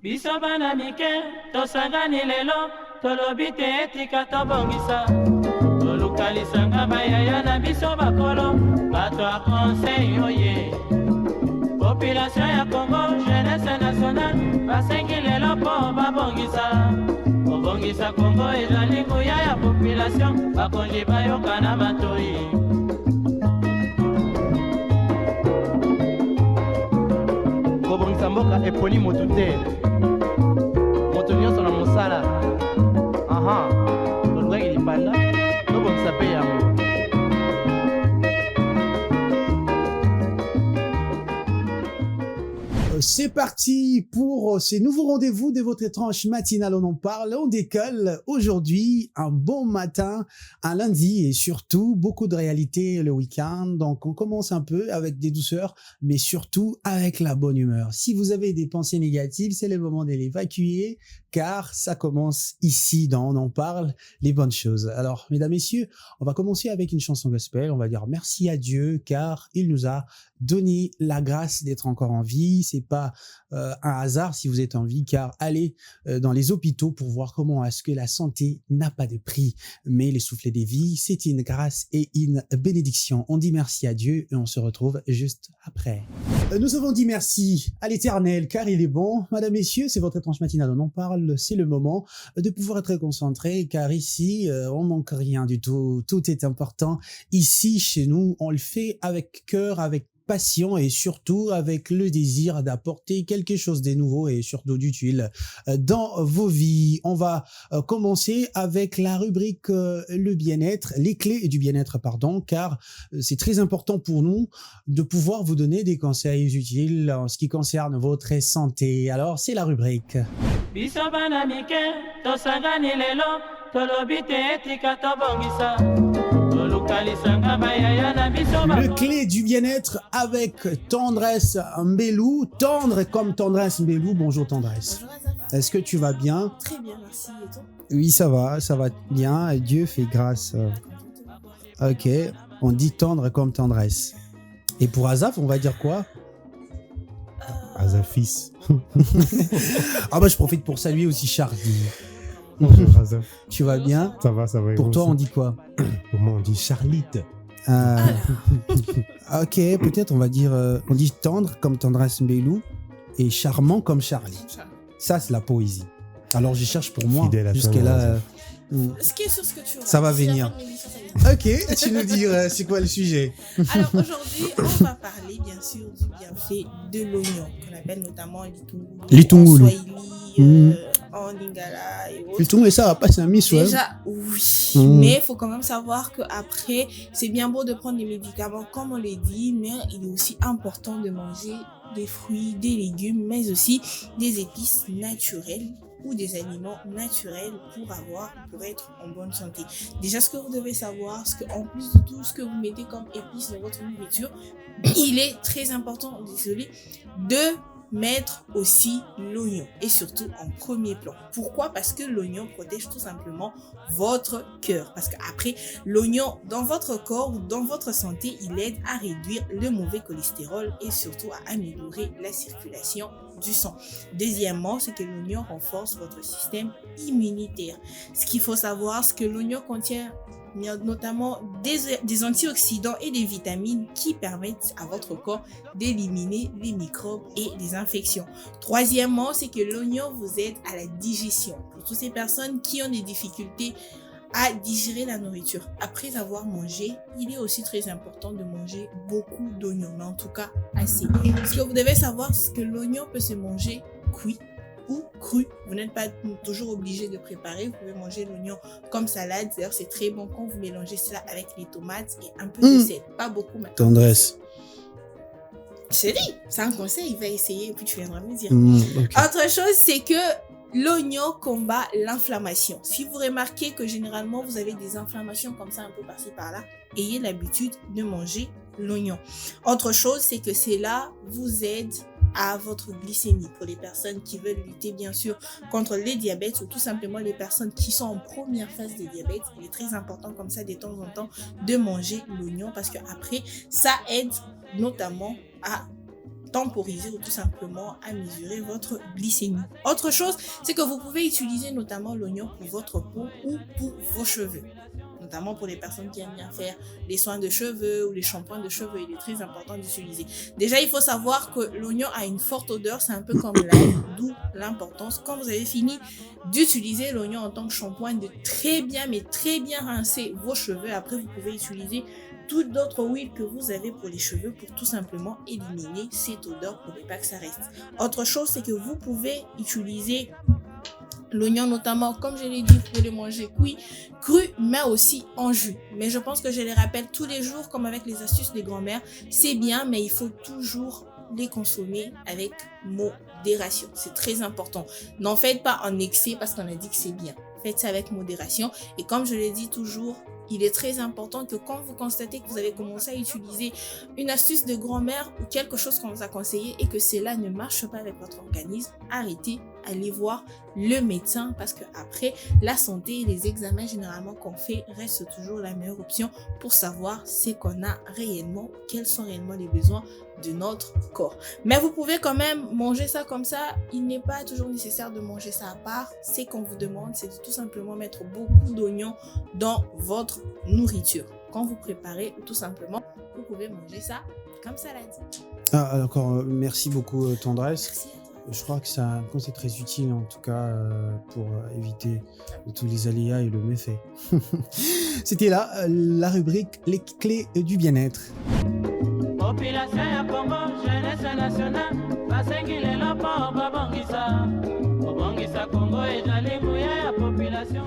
Biso bana mike, tosangani lelo, tolobi te etika tobongisa. Tolukalisanga bayaya na biso bakolo, bato a conseil oye. Population ya Congo, jeunesse nationale, basengi lelo po babongisa. Kobongisa Congo ezali nguya ya population, bakonzi bayoka na matoi. Kobongisa mboka eponi motu te. Moto nyonso na mosala. Aha, tolukaki lipanda, tobongisa pe yango. C'est parti pour ces nouveaux rendez-vous de votre étrange matinale. On en parle, on décolle. Aujourd'hui, un bon matin, un lundi et surtout beaucoup de réalité le week-end. Donc, on commence un peu avec des douceurs, mais surtout avec la bonne humeur. Si vous avez des pensées négatives, c'est le moment de l'évacuer car ça commence ici dans On en parle, les bonnes choses. Alors, mesdames, messieurs, on va commencer avec une chanson gospel. On va dire merci à Dieu car il nous a donné la grâce d'être encore en vie. C'est pas un hasard si vous êtes en vie, car allez dans les hôpitaux pour voir comment est-ce que la santé n'a pas de prix. Mais les soufflets des vies, c'est une grâce et une bénédiction. On dit merci à Dieu et on se retrouve juste après. Nous avons dit merci à l'Éternel car il est bon. Madame, messieurs, c'est votre étrange matinale. On en parle. C'est le moment de pouvoir être concentré car ici, on manque rien du tout. Tout est important. Ici, chez nous, on le fait avec cœur, avec passion et surtout avec le désir d'apporter quelque chose de nouveau et surtout d'utile dans vos vies. On va commencer avec la rubrique le bien-être, les clés du bien-être, pardon, car c'est très important pour nous de pouvoir vous donner des conseils utiles en ce qui concerne votre santé. Alors, c'est la rubrique. Le clé du bien-être avec Tendresse Mbelou. Tendre comme Tendresse Mbelou. Bonjour Tendresse. Bonjour Azaf. Est-ce que tu vas bien? Très bien, merci. Et toi? Oui, ça va bien. Dieu fait grâce. Ok, on dit tendre comme tendresse. Et pour Azaf, on va dire quoi? Azafis. Ah bah je profite pour saluer aussi Charlie. Bonjour Azaf. Tu vas bien? Ça va. Pour toi, on dit quoi? Pour moi, on dit Charlite. Ok, peut-être on va dire, on dit tendre comme Tendresse Mbelou et charmant comme Charlie. Ça, c'est la poésie. Alors, je cherche pour moi Fidèle à jusqu'à toi, là. Ce qui est sûr, ce que tu veux. Ça va Si la venir. fin de l'émission, ça va venir. Ok, tu nous dis c'est quoi le sujet? Alors aujourd'hui, on va parler bien sûr du bienfait de l'oignon, qu'on appelle notamment Litungulu. en Swahili, en Lingala et autres. Plutôt, mais ça va passer un miss, ouais. Déjà, oui. Mais il faut quand même savoir qu'après, c'est bien beau de prendre des médicaments, comme on l'a dit, mais il est aussi important de manger des fruits, des légumes, mais aussi des épices naturelles ou des aliments naturels pour être en bonne santé. Déjà, ce que vous devez savoir, c'est qu'en plus de tout ce que vous mettez comme épices dans votre nourriture, il est très important, de mettre aussi l'oignon et surtout en premier plan. Pourquoi? Parce que l'oignon protège tout simplement votre cœur. Parce qu'après, l'oignon dans votre corps ou dans votre santé, il aide à réduire le mauvais cholestérol et surtout à améliorer la circulation du sang. Deuxièmement, c'est que l'oignon renforce votre système immunitaire. Ce qu'il faut savoir, c'est que l'oignon contient notamment des antioxydants et des vitamines qui permettent à votre corps d'éliminer les microbes et les infections. Troisièmement, c'est que l'oignon vous aide à la digestion. Pour toutes ces personnes qui ont des difficultés à digérer la nourriture après avoir mangé, il est aussi très important de manger beaucoup d'oignons, mais en tout cas assez. Ce que vous devez savoir, c'est que l'oignon peut se manger cuit ou cru. Vous n'êtes pas toujours obligé de préparer. Vous pouvez manger l'oignon comme salade. D'ailleurs, c'est très bon quand vous mélangez cela avec les tomates et un peu de sel. Pas beaucoup maintenant. Tendresse. Chérie, c'est un conseil. Va essayer et puis tu viendras me dire. Okay. Autre chose, c'est que l'oignon combat l'inflammation. Si vous remarquez que généralement vous avez des inflammations comme ça un peu par-ci par-là, ayez l'habitude de manger l'oignon. Autre chose, c'est que cela vous aide à votre glycémie. Pour les personnes qui veulent lutter bien sûr contre les diabètes ou tout simplement les personnes qui sont en première phase de diabète, il est très important comme ça de temps en temps de manger l'oignon parce que après ça aide notamment à temporiser ou tout simplement à mesurer votre glycémie. Autre chose, c'est que vous pouvez utiliser notamment l'oignon pour votre peau ou pour vos cheveux. Notamment pour les personnes qui aiment bien faire les soins de cheveux ou les shampoings de cheveux, il est très important d'utiliser. Déjà, il faut savoir que l'oignon a une forte odeur, c'est un peu comme l'ail, d'où l'importance. Quand vous avez fini d'utiliser l'oignon en tant que shampoing, de très bien rincer vos cheveux. Après, vous pouvez utiliser toute d'autres huiles que vous avez pour les cheveux pour tout simplement éliminer cette odeur pour ne pas que ça reste. Autre chose, c'est que vous pouvez utiliser l'oignon notamment, comme je l'ai dit, vous pouvez le manger cru, mais aussi en jus. Mais je pense que je les rappelle tous les jours, comme avec les astuces des grand-mères. C'est bien, mais il faut toujours les consommer avec modération. C'est très important. N'en faites pas en excès parce qu'on a dit que c'est bien. Faites ça avec modération. Et comme je l'ai dit toujours, il est très important que quand vous constatez que vous avez commencé à utiliser une astuce de grand-mère ou quelque chose qu'on vous a conseillé et que cela ne marche pas avec votre organisme, arrêtez, allez voir le médecin parce que après la santé et les examens généralement qu'on fait restent toujours la meilleure option pour savoir ce qu'on a réellement, quels sont réellement les besoins de notre corps. Mais vous pouvez quand même manger ça comme ça. Il n'est pas toujours nécessaire de manger ça à part. Ce qu'on vous demande, c'est de tout simplement mettre beaucoup d'oignons dans votre nourriture. Quand vous préparez ou tout simplement, vous pouvez manger ça comme salade. Ah, d'accord, merci beaucoup Tendresse. Merci à toi. Je crois que ça, c'est très utile en tout cas pour éviter tous les aléas et le méfait. C'était là la rubrique Les clés du bien-être. Population ya Congo, jeunesse nationale, basengile lopo babongisa Congo et Jalimouya ya population.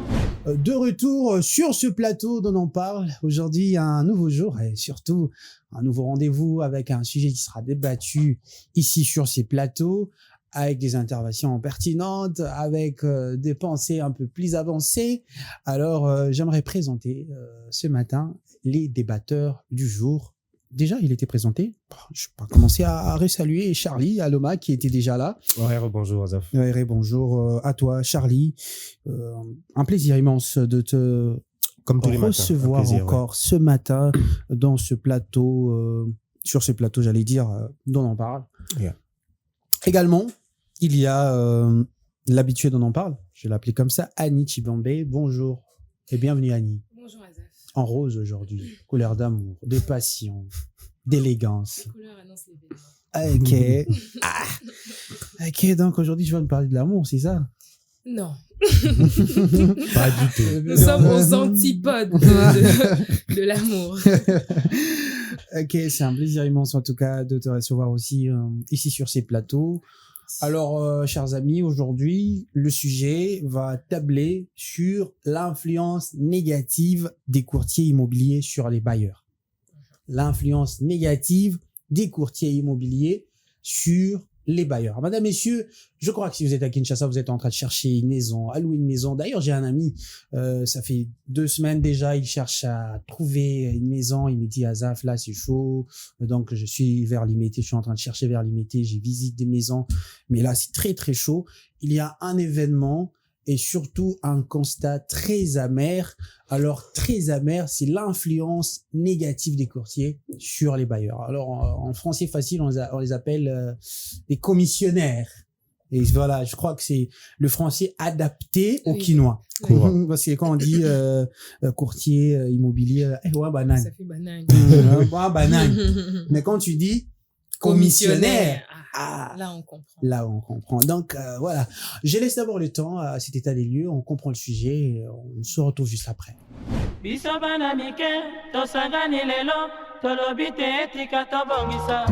De retour sur ce plateau dont on parle aujourd'hui, un nouveau jour et surtout un nouveau rendez-vous avec un sujet qui sera débattu ici sur ces plateaux, avec des interventions pertinentes, avec des pensées un peu plus avancées. Alors, j'aimerais présenter ce matin les débatteurs du jour. Déjà, il était présenté. Je vais commencer à resaluer Charlie Aloma qui était déjà là. Ouais, bonjour Azaf. Ouais, bonjour à toi Charlie. Un plaisir immense de te Comme tous les matins, recevoir un plaisir, encore ce matin dans ce plateau, sur ce plateau, j'allais dire, dont on parle. Yeah. Également, il y a l'habitué dont on parle, je vais l'appeler comme ça, Annie Chibambe. Bonjour et bienvenue Annie. Bonjour Azaf. En rose aujourd'hui, couleur d'amour, de passion, d'élégance. Les couleurs annoncent l'événement. Ok. Ok, donc aujourd'hui, je vais me parler de l'amour, c'est ça? Non. Pas du tout. Nous sommes aux antipodes de l'amour. Ok, c'est un plaisir immense en tout cas de te recevoir aussi ici sur ces plateaux. Alors, chers amis, aujourd'hui, le sujet va tabler sur l'influence négative des courtiers immobiliers sur les bailleurs. L'influence négative des courtiers immobiliers sur les bailleurs. Madame, messieurs, je crois que si vous êtes à Kinshasa, vous êtes en train de chercher une maison, à louer une maison. D'ailleurs, j'ai un ami, ça fait 2 semaines déjà, il cherche à trouver une maison. Il me dit, Azaf, là, c'est chaud. Donc, je suis vers Limité, je suis en train de chercher vers Limité. J'ai visité des maisons, mais là, c'est très, très chaud. Il y a un événement et surtout un constat très amer. Alors, très amer, c'est l'influence négative des courtiers sur les bailleurs. Alors, en français facile, on les appelle des commissionnaires. Et voilà, je crois que c'est le français adapté au quinois. Oui. Parce que quand on dit courtier immobilier, ouais, banane. Ça fait banane. Ouais, banane. Mais quand tu dis commissionnaire, Là, on comprend. là, on comprend. Donc, voilà. Je laisse d'abord le temps à cet état des lieux. On comprend le sujet. Et on se retrouve juste après. Biso bana mike, tosangani lelo, tolobi te etika tobongisa.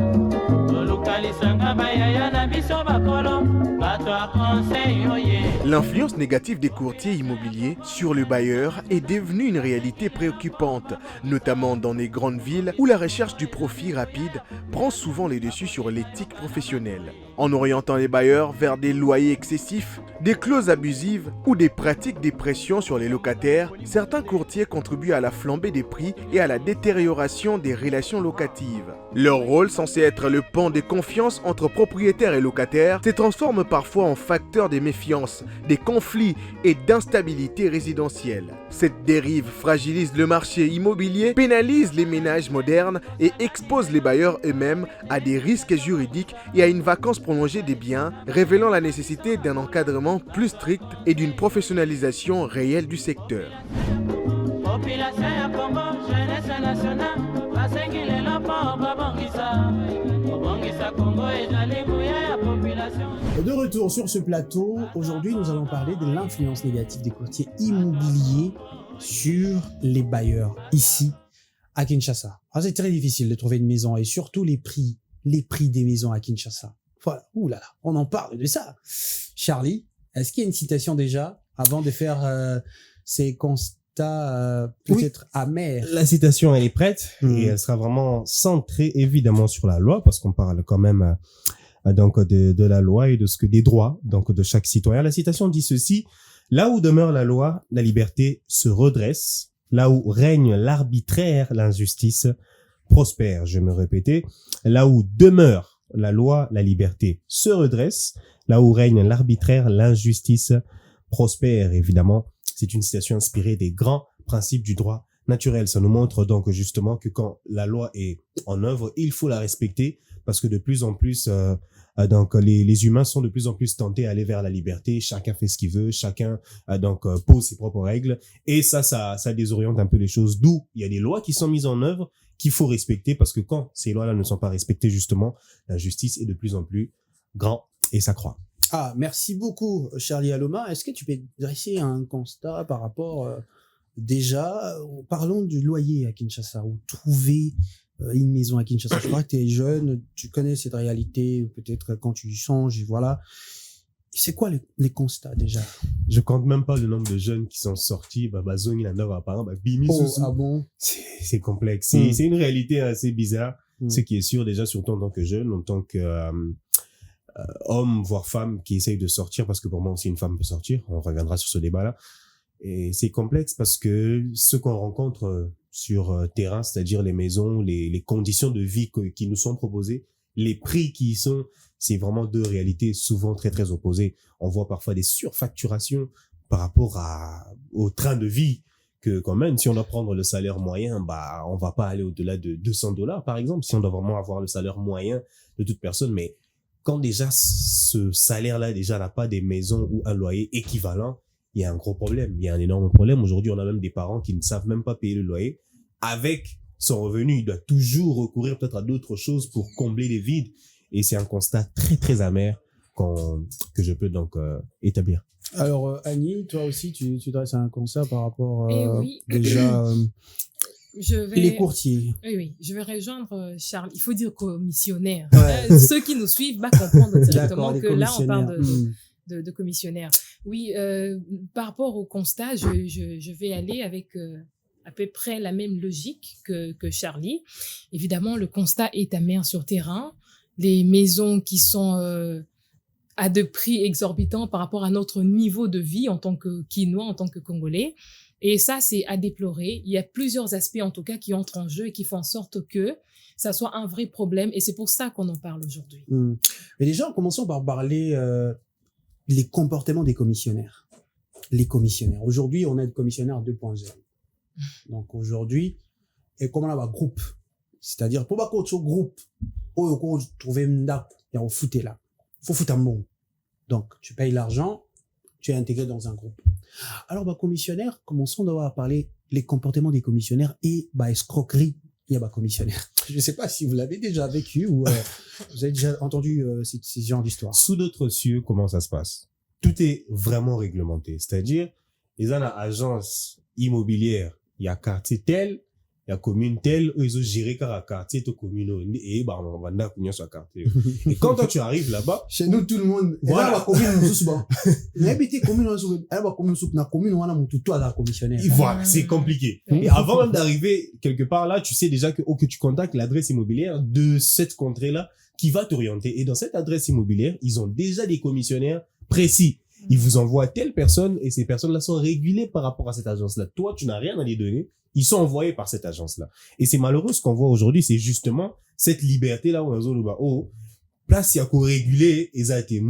Tolukalisanga bayaya na biso bakolo, bato a conseil oye. L'influence négative des courtiers immobiliers sur le bailleur est devenue une réalité préoccupante, notamment dans les grandes villes où la recherche du profit rapide prend souvent les dessus sur l'éthique professionnelle. en orientant les bailleurs vers des loyers excessifs, des clauses abusives ou des pratiques de pression sur les locataires. Certains courtiers contribuent à la flambée des prix et à la détérioration des relations locatives. Leur rôle, censé être le pont de confiance entre propriétaires et locataires, se transforme parfois en facteur de méfiance, des conflits et d'instabilité résidentielle. Cette dérive fragilise le marché immobilier, pénalise les ménages modernes et expose les bailleurs eux-mêmes à des risques juridiques et à une vacance prolongée des biens, révélant la nécessité d'un encadrement plus strict et d'une professionnalisation réelle du secteur. Population ya Congo, jeunesse nationale, basengi lelo mpo babongisa. Kobongisa Congo ezali buya ya population. De retour sur ce plateau, aujourd'hui nous allons parler de l'influence négative des courtiers immobiliers sur les bailleurs ici à Kinshasa. Alors, c'est très difficile de trouver une maison et surtout les prix des maisons à Kinshasa. Voilà, ouh là là, on en parle de ça. Charlie, est-ce qu'il y a une citation déjà avant de faire ces constats peut-être amers? La citation, elle est prête et elle sera vraiment centrée évidemment sur la loi parce qu'on parle quand même donc de la loi et de ce que des droits donc de chaque citoyen. La citation dit ceci: là où demeure la loi, la liberté se redresse. Là où règne l'arbitraire, l'injustice prospère. Je vais me répéter. Là où demeure la loi, la liberté se redresse. Là où règne l'arbitraire, l'injustice prospère. Évidemment, c'est une citation inspirée des grands principes du droit naturel. Ça nous montre donc justement que quand la loi est en œuvre, il faut la respecter parce que de plus en plus, donc les humains sont de plus en plus tentés à aller vers la liberté. Chacun fait ce qu'il veut, chacun donc pose ses propres règles et ça désoriente un peu les choses. D'où il y a des lois qui sont mises en œuvre qu'il faut respecter parce que quand ces lois-là ne sont pas respectées, justement, la justice est de plus en plus grand et s'accroît. Ah, merci beaucoup Charlie Aloma. Est-ce que tu peux dresser un constat par rapport déjà, parlons du loyer à Kinshasa, ou trouver une maison à Kinshasa. Je crois que tu es jeune, tu connais cette réalité, peut-être quand tu y songes, voilà. C'est quoi les constats déjà? Je compte même pas le nombre de jeunes qui sont sortis, Bazongi, la Nova, par exemple, Bimi, ah bon? C'est complexe. C'est une réalité assez bizarre. Ce qui est sûr, déjà, surtout en tant que jeune, en tant que homme, voire femme, qui essaye de sortir, parce que pour moi aussi, une femme peut sortir. On reviendra sur ce débat-là. Et c'est complexe parce que ce qu'on rencontre sur terrain, c'est-à-dire les maisons, les conditions de vie qui nous sont proposées, les prix qui y sont, c'est vraiment deux réalités souvent très, très opposées. On voit parfois des surfacturations par rapport au train de vie que quand même, si on doit prendre le salaire moyen, on va pas aller au-delà de $200, par exemple, si on doit vraiment avoir le salaire moyen de toute personne. Mais quand déjà ce salaire-là déjà n'a pas des maisons ou un loyer équivalent, il y a un gros problème. Il y a un énorme problème. Aujourd'hui, on a même des parents qui ne savent même pas payer le loyer. Avec son revenu, il doit toujours recourir peut-être à d'autres choses pour combler les vides. Et c'est un constat très, très amer que je peux donc établir. Alors, Annie, toi aussi, tu dresses un constat par rapport oui. déjà les courtiers. Oui, je vais rejoindre Charles. Il faut dire commissionnaire. Ouais. Ceux qui nous suivent comprendre directement que là, on parle de commissionnaire. Oui, par rapport au constat, je vais aller avec à peu près la même logique que Charlie. Évidemment, le constat est amer sur terrain. Les maisons qui sont à de prix exorbitants par rapport à notre niveau de vie en tant que Quinois, en tant que Congolais. Et ça, c'est à déplorer. Il y a plusieurs aspects, en tout cas, qui entrent en jeu et qui font en sorte que ça soit un vrai problème. Et c'est pour ça qu'on en parle aujourd'hui. Mais déjà, commençons par parler les comportements des commissionnaires. Les commissionnaires. Aujourd'hui, on a des commissionnaires 2.0. Donc aujourd'hui, et comment on a un groupe, c'est-à-dire pour pas qu'on soit groupe, on trouver une date, il y a un foot là, faut foutre un bon. Donc tu payes l'argent, tu es intégré dans un groupe. Alors commissionnaire, commençons d'abord à parler les comportements des commissionnaires et escroquerie. Il y a commissionnaire. Je ne sais pas si vous l'avez déjà vécu ou vous avez déjà entendu ces genres d'histoires. Sous d'autres cieux, comment ça se passe? Tout est vraiment réglementé. C'est-à-dire, ils ont une agence immobilière, il y a quartier tel, il y a commune telle, eux, ils ont géré car quartier, to commune, et bah, on va n'a qu'une sur quartier. Et quand toi, tu arrives là-bas. Chez nous, tout le monde, voilà. La commune, on habité commune, na commune, on a mon tout à la commissionnaire. Voilà, c'est compliqué. Et avant même d'arriver quelque part là, tu sais déjà que tu contactes l'adresse immobilière de cette contrée-là qui va t'orienter. Et dans cette adresse immobilière, ils ont déjà des commissionnaires précis. Ils vous envoient telle personne et ces personnes-là sont régulées par rapport à cette agence-là. Toi, tu n'as rien à les donner. Ils sont envoyés par cette agence-là. Et c'est malheureux ce qu'on voit aujourd'hui, c'est justement cette liberté-là où on a dit, place, il y a qu'au réguler, et ça a été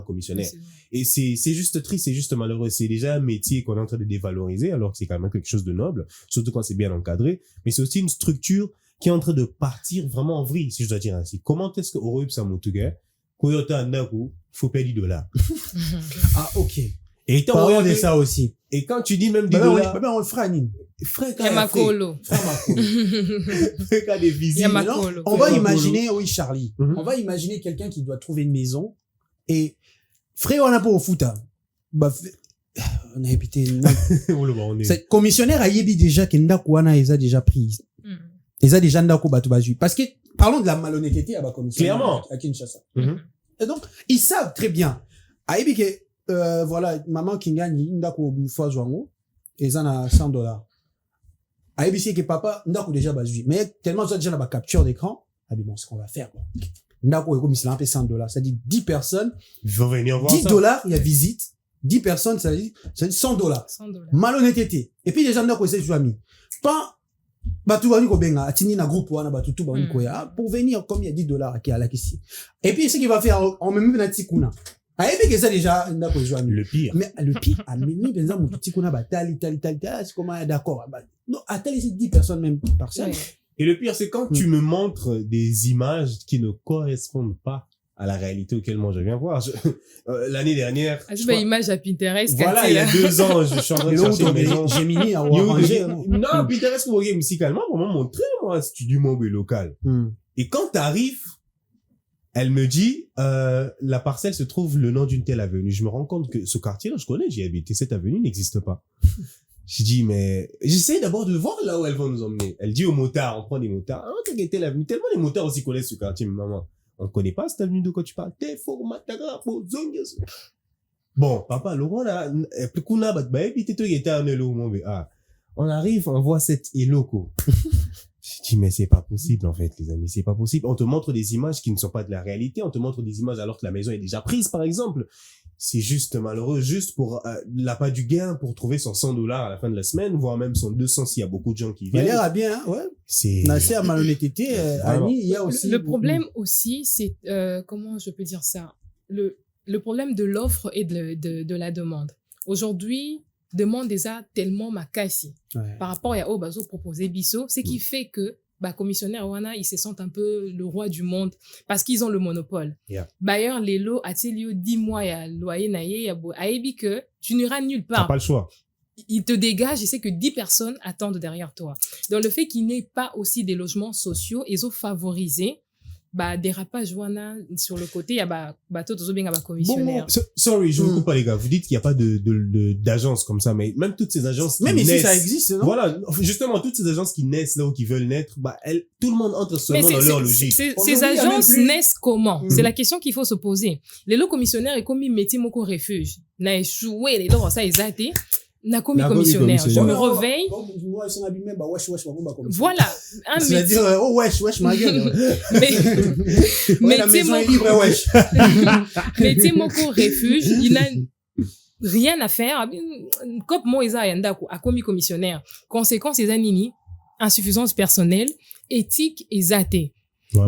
commissionnaire. Et c'est juste triste, c'est juste malheureux. C'est déjà un métier qu'on est en train de dévaloriser, alors que c'est quand même quelque chose de noble, surtout quand c'est bien encadré. Mais c'est aussi une structure qui est en train de partir vraiment en vrille, si je dois dire ainsi. Comment est-ce que Oroyup Samotuga, Koyota Naku, faut payer $10? Ah, ok. Et parlons de ça aussi. Et quand tu dis même $10, on le fera, Nîmes. Frère Makolo. Des visites. On va imaginer, oui, Charlie. On va imaginer quelqu'un qui doit trouver une maison. Et, frère, on a pas au foot, bah, on a habité, cette commissionnaire a yébi déjà qu'il n'a ils a déjà pris. Ils a déjà ndako batubazu. Parce que, parlons de la malhonnêteté à la commissionnaire. Clairement. À Kinshasa. Et donc, ils savent très bien. A yébi que, voilà, maman qui gagne, ndako une fois jouango, et ça a $100. A yébi que papa, ndako déjà bazu. Mais tellement ça déjà la capture d'écran, ah bon, ce qu'on va faire, bon. Ndako est comme il a un peu $100. Ça dit 10 personnes. Ils vont venir voir $10, il y a visite. 10 personnes, ça dit $100. Malhonnêteté. Et puis, les gens ndako essaient de jouer ami. Pas, batu bani ko benga atini na groupe wana batu tout bani ko ya pour venir comme il y a $10 qui à la ici. Et puis ce qu'il va faire on même na tikuna. Ah et puis que ça déjà na ko jouer le pire. Mais le pire a mini benza mon tikuna ba tali c'est comment d'accord. Non, attends ces 10 personnes même personne. Et le pire c'est quand tu me montres des images qui ne correspondent pas à la réalité auquel moi je viens voir. L'année dernière. Je vois image à Pinterest. Voilà, il y a 2 ans, je suis en train de chercher une maison. J'ai mis à Orange. Non, Pinterest pour regarder musicalement, vraiment montrer, moi, un studio mobile local. Et quand t'arrives, elle me dit, la parcelle se trouve le nom d'une telle avenue. Je me rends compte que ce quartier-là, je connais, j'y ai habité, cette avenue n'existe pas. Je dis, mais, j'essaie d'abord de voir là où elles vont nous emmener. Elle dit aux motards, on prend des motards. Ah, t'as quitté l'avenue. Tellement les motards aussi connaissent ce quartier, maman. On connaît pas cette avenue de quoi tu parles. Bon, papa, Laurent, là, on arrive, on voit cette éloco. Je dis, mais c'est pas possible, en fait, les amis, c'est pas possible. On te montre des images qui ne sont pas de la réalité, on te montre des images alors que la maison est déjà prise, par exemple. C'est juste malheureux, juste pour l'appât du gain, pour trouver son $100 à la fin de la semaine, voire même son 200 s'il y a beaucoup de gens qui viennent. Il a bien, hein, ouais. C'est Nasser à malhonnêteté, Annie, il y a aussi. Le problème aussi, c'est, comment je peux dire ça? Le problème de l'offre et de la demande. Aujourd'hui, demande déjà tellement ma casse par rapport à Obazo proposé Bisso, ce qui fait que commissionnaire wana ils se sentent un peu le roi du monde parce qu'ils ont le monopole. D'ailleurs les lots atilio 10 mois ya loyer naie ya bo aebi que tu n'iras nulle part. T'as pas le choix. Il te dégage, il sait que 10 personnes attendent derrière toi. Donc le fait qu'il n'ait pas aussi des logements sociaux, ils ont favorisé dérapage wana sur le côté, il y a tout bien à commissionnaire. Bon, sorry, je vous coupe pas les gars. Vous dites qu'il n'y a pas d'agence comme ça, mais même toutes ces agences même ici ça existe, non? Voilà, justement, toutes ces agences qui naissent là ou qui veulent naître, tout le monde entre seulement dans leur logique. Ces agences naissent comment? C'est la question qu'il faut se poser. Les lots commissionnaires et comme ils mettent mon refuge, n'a échoué les lots ça ils été. N'a commis commissionnaire. Je me réveille. Voilà. C'est-à-dire, wesh, ma gueule. Mais la maison est libre, wesh. Mettez mon refuge, il n'a rien à faire. Comme moi, ils a commis commissionnaire. Conséquence, ils ont insuffisance personnelle, éthique et athée.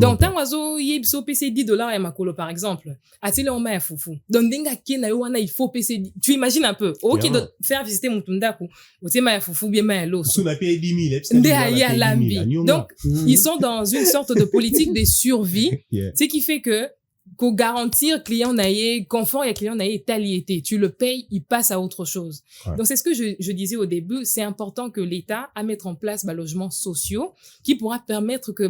Donc, tant oiseau, il faut payer $10 à Makolo, par exemple. Atile on m'a foufou. Donc, denga kena yoana, il faut payer. Tu imagines un peu. Ok, de faire visiter mon tundaku. Ou t'es ma foufou, bien ma l'eau. Sous la paye 10 000. Donc, ils sont dans une sorte de politique de survie. Ce qui fait que, qu'au garantir client naïe, confort et client naïe taliété. Tu le payes, il passe à autre chose. Donc, c'est ce que je disais au début. C'est important que l'État a mettre en place, logements sociaux qui pourra permettre que,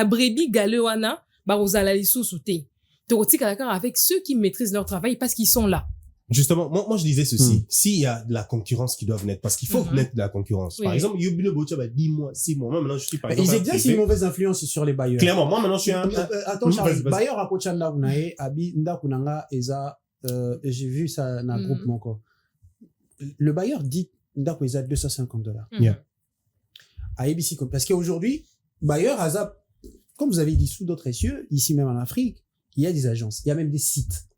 brébi galewana, aux alalisous souté. Théotique à l'accord avec ceux qui maîtrisent leur travail parce qu'ils sont là. Justement, moi je disais ceci. S'il y a de la concurrence qui doit naître, parce qu'il faut naître de la concurrence. Oui. Par exemple, Yobino Bocha, 10 mois, 6 mois. Moi, maintenant, je suis par exemple. Ils exercent une mauvaise influence sur les bailleurs. Clairement, moi, maintenant, je suis un. Attends, Charles, Vas-y. bailleur à Kochanda, Unae, Abi, Ndakunanga, Eza, j'ai vu ça dans le groupe, mon corps. Le bailleur dit, Ndaku, Eza, $250. Yeah. À ABC, parce qu'aujourd'hui, bailleur, Aza, comme vous avez dit, sous d'autres cieux, ici même en Afrique, il y a des agences, il y a même des sites.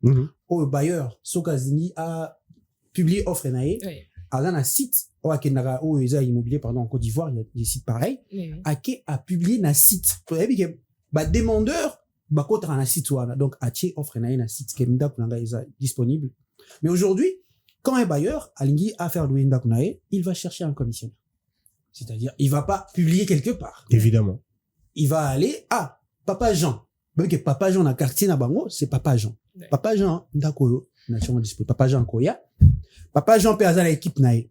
Au bailleur, Sokazini a publié offre nae. Oui. Aza, un site, au Eza Immobilier, pardon, en Côte d'Ivoire, il y a des sites pareils. Oui. Ake a publié un site. Vous avez vu que, demandeur, contre un site, donc, Ache offre un site, qui est disponible. Mais aujourd'hui, quand un bailleur, Alingui, a fait louer Ndakunae, il va chercher un commissionnaire. C'est-à-dire, il va pas publier quelque part. Évidemment. Il va aller, Papa Jean. Même que Papa Jean, na quartier na bango, c'est Papa Jean. Ouais. Papa Jean, Ndakoyo, nation disponible. Papa Jean Koya. Papa Jean, pe aza la équipe nae.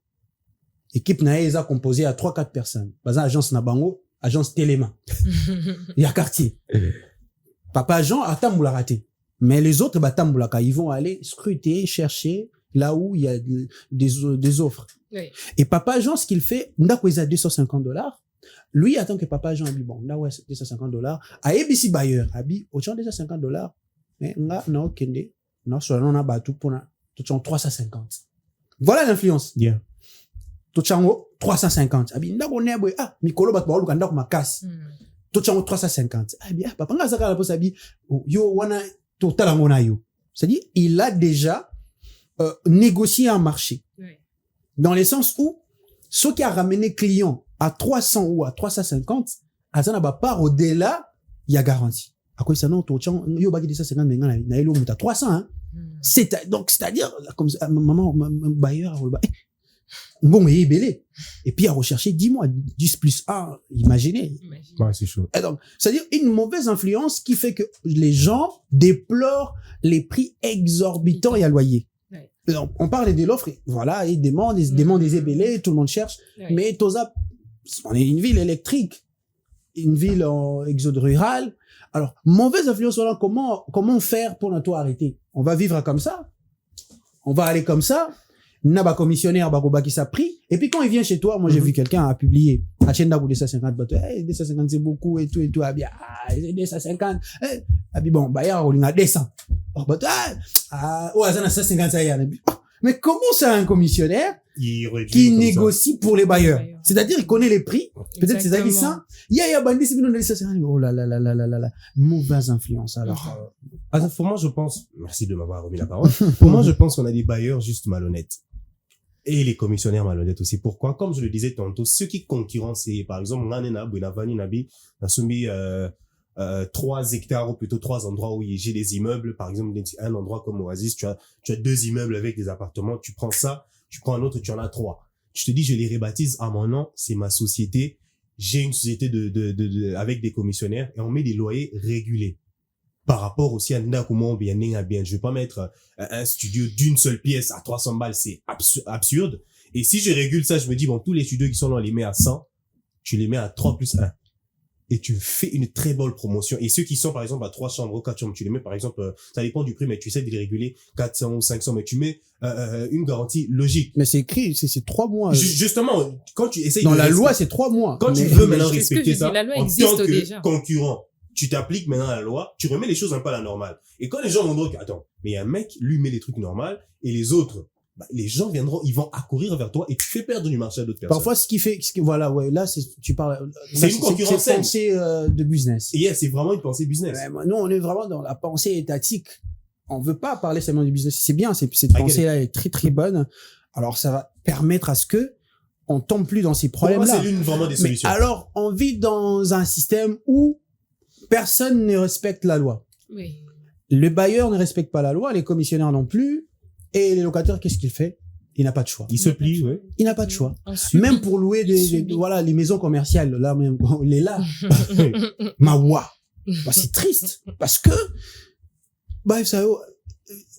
Équipe nae, est composée à 3-4 personnes. Baza agence na bango, agence Téléma. Il y a quartier. Papa Jean, atamboula raté. Mais les autres, tamboulaka, ils vont aller scruter, chercher là où il y a des offres. Oui. Et Papa Jean, ce qu'il fait, ndako ils a $250. Lui, attend que Papa Jean dit, bon, là, ouais, $250. A ABC Bayer, abi, au champ $250. Mais, nga, non, kende, non, soit non, na batou, pour na, tout champ 350. Voilà l'influence. Yeah. Tout champ 350. Abi, ndako nebo, mikolo bat baolu kanda kuma kasi. Tout champ 350. Abi, papa nga saka la pose abi, yo, wana, total ngona yo. C'est-à-dire, il a déjà, négocié un marché. Oui. Dans le sens où, ceux qui a ramené client à 300 ou à 350, azana ba part au-delà, il y a garantie. À quoi ça non, to chan, yo bagi 250 mais na elo muta 300 hein. C'est-à-dire comme maman bailleur bon et belé. Et puis à rechercher 10 mois, 10 plus 1, imaginez. Ouais, c'est chaud. Et donc, c'est-à-dire une mauvaise influence qui fait que les gens déplorent les prix exorbitants et à loyer. Donc, on parle de l'offre, voilà, ils demandent des ébélés, tout le monde cherche. Oui. Mais Tosa, on est une ville électrique, une ville en exode rural. Alors, mauvaise influence, voilà, comment faire pour ne pas arrêter? On va vivre comme ça. On va aller comme ça. Naba commissionnaire, qui sa prix. Et puis quand il vient chez toi, moi j'ai vu quelqu'un a publié, Achenda pour 250 bateaux. 250 c'est beaucoup et tout. Ah bien, 250. Bon, bah, il y a un 200. Azana 150 ça y est. Mais comment ça un commissionnaire qui négocie pour les bailleurs? C'est-à-dire, il connaît les prix. Peut-être c'est agissant. Il y a bandit, c'est bien, ça. Oh là là là là là là. Mauvaise influence, alors. Pour moi, je pense, merci de m'avoir remis la parole. Pour moi, je pense qu'on a des bailleurs juste malhonnêtes. Et les commissionnaires malhonnêtes aussi. Pourquoi? Comme je le disais tantôt, ceux qui concurrencent, par exemple, Nanena, Bouinavani, Nabi, a soumis, 3 hectares ou plutôt 3 endroits où j'ai des immeubles. Par exemple, un endroit comme Oasis, tu as 2 immeubles avec des appartements. Tu prends ça, tu prends un autre, tu en as 3. Je te dis, je les rebaptise à mon nom. C'est ma société. J'ai une société avec des commissionnaires et on met des loyers régulés. Par rapport aussi à Ndakumo, bien. Je vais pas mettre un studio d'une seule pièce à 300 balles. C'est absurde. Et si je régule ça, je me dis, bon, tous les studios qui sont là, on les met à 100. Tu les mets à 3 plus 1. Et tu fais une très bonne promotion. Et ceux qui sont, par exemple, à 3 chambres ou 4 chambres, tu les mets, par exemple, ça dépend du prix, mais tu essaies de les réguler 400 ou 500, mais tu mets une garantie logique. Mais c'est écrit, c'est 3 mois. Justement, quand tu essayes dans la loi, c'est 3 mois. Quand tu veux maintenant respecter ça, la loi en existe tant que déjà. concurrent, tu t'appliques maintenant à la loi, tu remets les choses un peu à la normale. Et quand les gens vont dire, attends, mais il y a un mec, lui met les trucs normaux, et les autres, les gens viendront, ils vont accourir vers toi et tu fais perdre du marché à d'autres personnes. Parfois, voilà, ouais, là, tu parles, c'est une concurrence c'est pensée de business. Et c'est vraiment une pensée business. Ouais, nous, on est vraiment dans la pensée étatique. On veut pas parler seulement du business. C'est bien, cette pensée-là est très, très bonne. Alors, ça va permettre à ce que on tombe plus dans ces problèmes-là. Pour moi, c'est l'une vraiment des solutions. Mais alors, on vit dans un système où personne ne respecte la loi. Oui. Le bailleur ne respecte pas la loi, les commissionnaires non plus. Et les locataires, qu'est-ce qu'il fait? Il n'a pas de choix. Il se plie, ouais. Il n'a pas de choix. Même pour louer voilà, les maisons commerciales, là, même, les là. Mawa. C'est triste. Parce que, ça,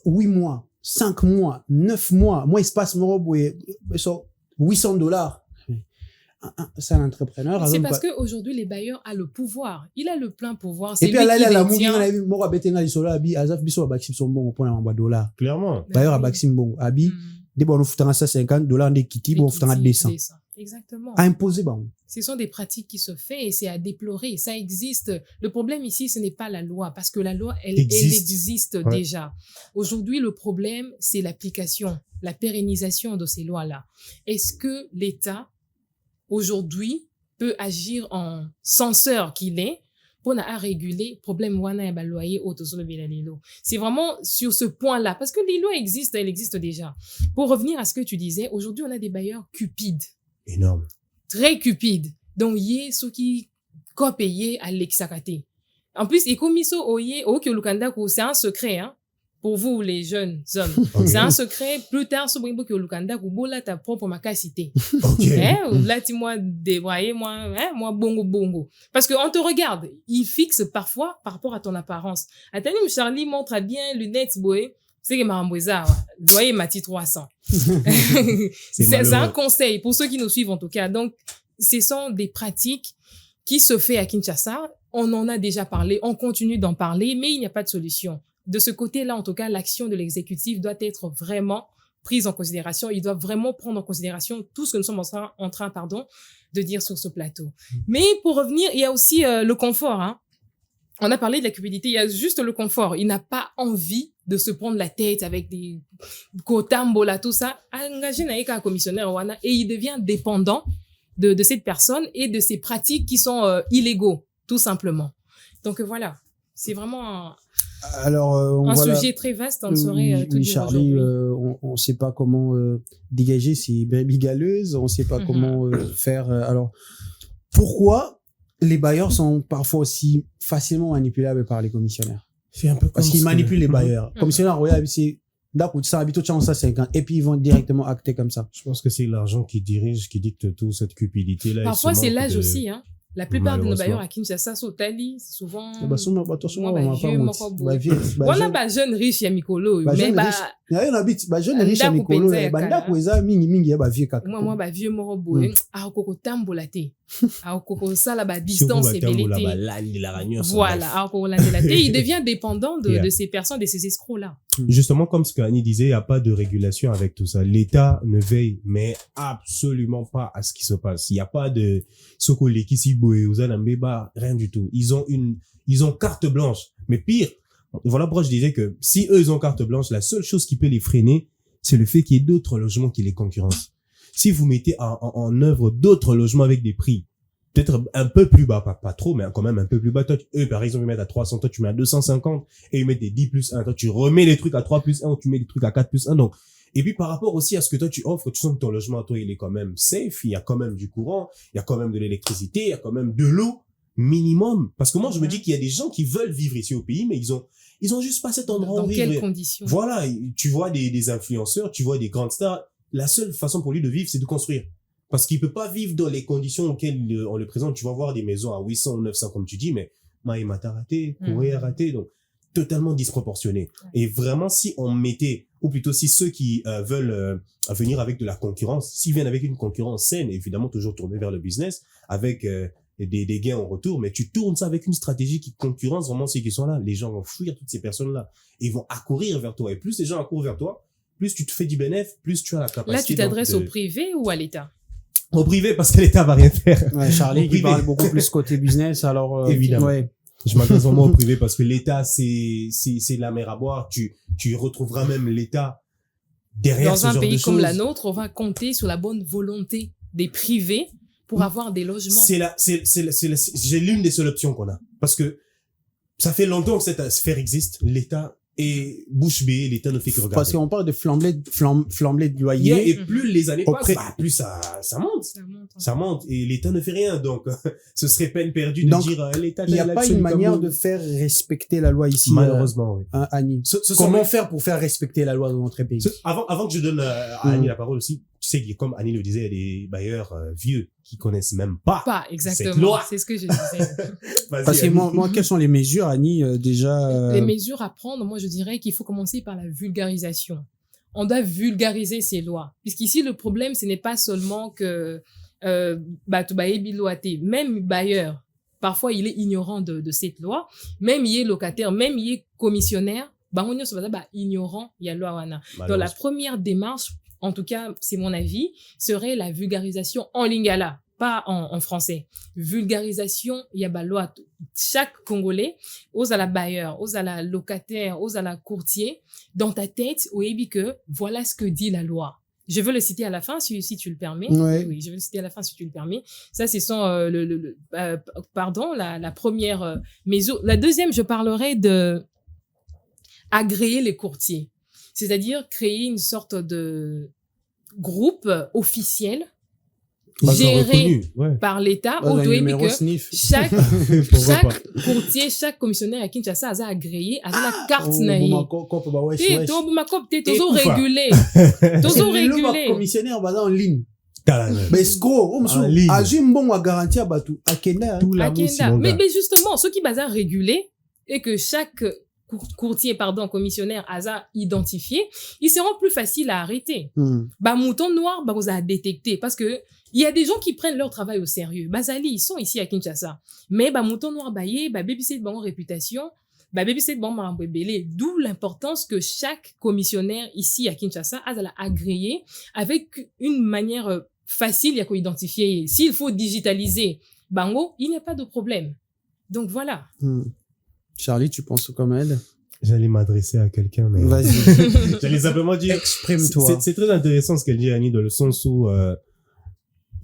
8 mois, 5 mois, 9 mois, moi, il se passe, $800. c'est un entrepreneur. C'est parce qu'aujourd'hui, les bailleurs ont le pouvoir. Il a le plein pouvoir. Et puis, là, il a la mouille, il a vu, moi, Betenga, il sola, Abi, Azaf, Bisso, Baxim, son bon, pour un dollar. Clairement. Bailleur, Baxim, bon, Abi, des bons, on fout ça $50, des kiki, bon, on fout un 200. Exactement. À imposer, bon. Ce sont des pratiques qui se font et c'est à déplorer. Ça existe. Le problème ici, ce n'est pas la loi, parce que la loi, elle existe déjà. Aujourd'hui, le problème, c'est l'application, la pérennisation de ces lois-là. Est-ce que l'État, aujourd'hui, peut agir en censeur qu'il est pour réguler problème wana et loyer c'est vraiment sur ce point-là, parce que les lois existent, elles existent déjà. Pour revenir à ce que tu disais, aujourd'hui, on a des bailleurs cupides. Énorme. Très cupide. Donc, yé, ceux qui payé à l'exakate. En plus, et comme iso oye, au Lukanda, c'est un secret, hein, pour vous, les jeunes hommes. Okay. C'est un secret. Plus tard, ce que Lukanda, bola ta propre macacité. Là, tu moi, dévoyé, moi, bongo. Parce qu'on te regarde. Il fixe parfois par rapport à ton apparence. Atanim Charlie montre bien lunettes, boé. C'est que Marambouza, doyer Mati 300. C'est un conseil pour ceux qui nous suivent en tout cas. Donc, ce sont des pratiques qui se font à Kinshasa. On en a déjà parlé, on continue d'en parler, mais il n'y a pas de solution. De ce côté-là, en tout cas, l'action de l'exécutif doit être vraiment prise en considération. Il doit vraiment prendre en considération tout ce que nous sommes en train de dire sur ce plateau. Mais pour revenir, il y a aussi le confort, hein. On a parlé de la cupidité, il y a juste le confort. Il n'a pas envie de se prendre la tête avec des kotambola, tout ça. Engagé un commissionnaire wana et il devient dépendant de cette personne et de ses pratiques qui sont illégaux, tout simplement. Donc voilà, c'est vraiment un sujet très vaste. On ne saurait tout dire Charlie, aujourd'hui. on ne sait pas comment dégager ces brebis galeuses, on ne sait pas comment faire. Alors, pourquoi les bailleurs sont parfois aussi facilement manipulables par les commissionnaires? C'est un peu parce qu'ils manipulent les bailleurs. Commissionnaire, ouais, c'est d'accord, ça habite au 50 et puis ils vont directement acter comme ça. Je pense que c'est l'argent qui dirige, qui dicte toute cette cupidité-là. Parfois, c'est l'âge aussi, hein. La plupart de nos bailleurs à Kinshasa sont Tali, souvent. Jeune riche ya mikolo. On habite, jeune riche ya mikolo. Moi, vieux moro boye. A okoko tambola te. A okoko sala ba distance et belité. Voilà. A okoko landela te. Il devient dépendant de ces personnes, de ces escrocs-là. Justement, comme ce qu'Annie disait, il n'y a pas de régulation avec tout ça. L'État ne veille, mais absolument pas à ce qui se passe. Il n'y a pas de Sokole Kisiboe, Ozanambeba, rien du tout. Ils ont carte blanche. Mais pire, voilà pourquoi je disais que si eux, ils ont carte blanche, la seule chose qui peut les freiner, c'est le fait qu'il y ait d'autres logements qui les concurrencent. Si vous mettez en œuvre d'autres logements avec des prix peut-être un peu plus bas, pas trop, mais quand même un peu plus bas. Toi, eux, par exemple, ils mettent à 300, toi, tu mets à 250, et ils mettent des 10+1. Toi, tu remets les trucs à 3+1, ou tu mets des trucs à 4+1. Donc, et puis, par rapport aussi à ce que toi, tu offres, tu sens que ton logement, toi, il est quand même safe, il y a quand même du courant, il y a quand même de l'électricité, il y a quand même de l'eau, minimum. Parce que moi, je me dis qu'il y a des gens qui veulent vivre ici au pays, mais ils ont juste pas cet endroit où vivre. Dans quelles conditions? Voilà. Tu vois des influenceurs, tu vois des grandes stars. La seule façon pour lui de vivre, c'est de construire. Parce qu'il peut pas vivre dans les conditions auxquelles on le présente. Tu vas voir des maisons à 800 ou 900, comme tu dis, mais Maïma t'a raté, Kouré a raté, donc totalement disproportionné. Et vraiment, si on mettait, ou plutôt si ceux qui veulent venir avec de la concurrence, s'ils viennent avec une concurrence saine, évidemment toujours tourner vers le business, avec des gains en retour, mais tu tournes ça avec une stratégie qui concurrence vraiment ceux qui sont là. Les gens vont fuir toutes ces personnes-là et vont accourir vers toi. Et plus les gens accourent vers toi, plus tu te fais du bénéfice, plus tu as la capacité. Là, tu t'adresses au privé ou à l'État? Au privé, parce que l'État va rien faire. Ouais, Charlie qui parle beaucoup plus côté business, alors évidemment. Ouais. Je m'adresse vraiment au privé parce que l'État, c'est la mer à boire. Tu retrouveras même l'État derrière dans ce genre de choses. Dans un pays comme la nôtre, on va compter sur la bonne volonté des privés pour avoir des logements. C'est l'une des seules options qu'on a. Parce que ça fait longtemps que cette sphère existe. L'État et bouche bée, l'État ne fait que regarder. Parce qu'on parle de flambée de loyer. Et plus les années passent, plus ça monte. Ça monte. Et l'État ne fait rien. Donc, ce serait peine perdue de dire l'État. Il n'y a pas une manière de faire respecter la loi ici. Malheureusement, oui. Annie. Comment faire pour faire respecter la loi dans notre pays? Avant que je donne à Annie la parole aussi, tu sais, comme Annie le disait, il y a des bailleurs vieux qui connaissent même pas exactement. cette loi. C'est ce que je disais. Parce que moi, quelles sont les mesures, Annie, déjà? Les mesures à prendre, moi, je dirais qu'il faut commencer par la vulgarisation. On doit vulgariser ces lois. Puisqu'ici, le problème, ce n'est pas seulement que même bailleur, parfois il est ignorant de cette loi, même il est locataire, même il est commissionnaire, ignorant il y a loi wana. Donc la première démarche, en tout cas c'est mon avis, serait la vulgarisation en lingala, pas en français. Vulgarisation, il y a loi. Chaque Congolais, aux à la bailleur, aux à la locataire, aux à la courtier, dans ta tête, que voilà ce que dit la loi. Je veux le citer à la fin, si tu le permets. Ouais. Oui, je veux le citer à la fin, si tu le permets. Ça, c'est la première maison. La deuxième, je parlerai de agréer les courtiers. C'est-à-dire créer une sorte de groupe officiel géré par l'État, chaque courtier, chaque commissionnaire à Kinshasa a agréé, a la carte naïe. Toujours régulé. Commissionnaire en ligne. Mais escroc, bon à garantir tout Akenda. Mais justement, ceux qui basent régulé et que chaque commissionnaire a identifié, ils seront plus faciles à arrêter. Mouton noir, vous a détecté parce que il y a des gens qui prennent leur travail au sérieux. Bazali, ils sont ici à Kinshasa. Mais mouton noir baby bon réputation, baby bon d'où l'importance que chaque commissionnaire ici à Kinshasa a agréé avec une manière facile à identifier. S'il faut digitaliser il n'y a pas de problème. Donc voilà. Charlie, tu penses comme elle? J'allais m'adresser à quelqu'un, mais... Vas-y. J'allais simplement dire... Exprime-toi. C'est très intéressant ce qu'elle dit, Annie, dans le sens où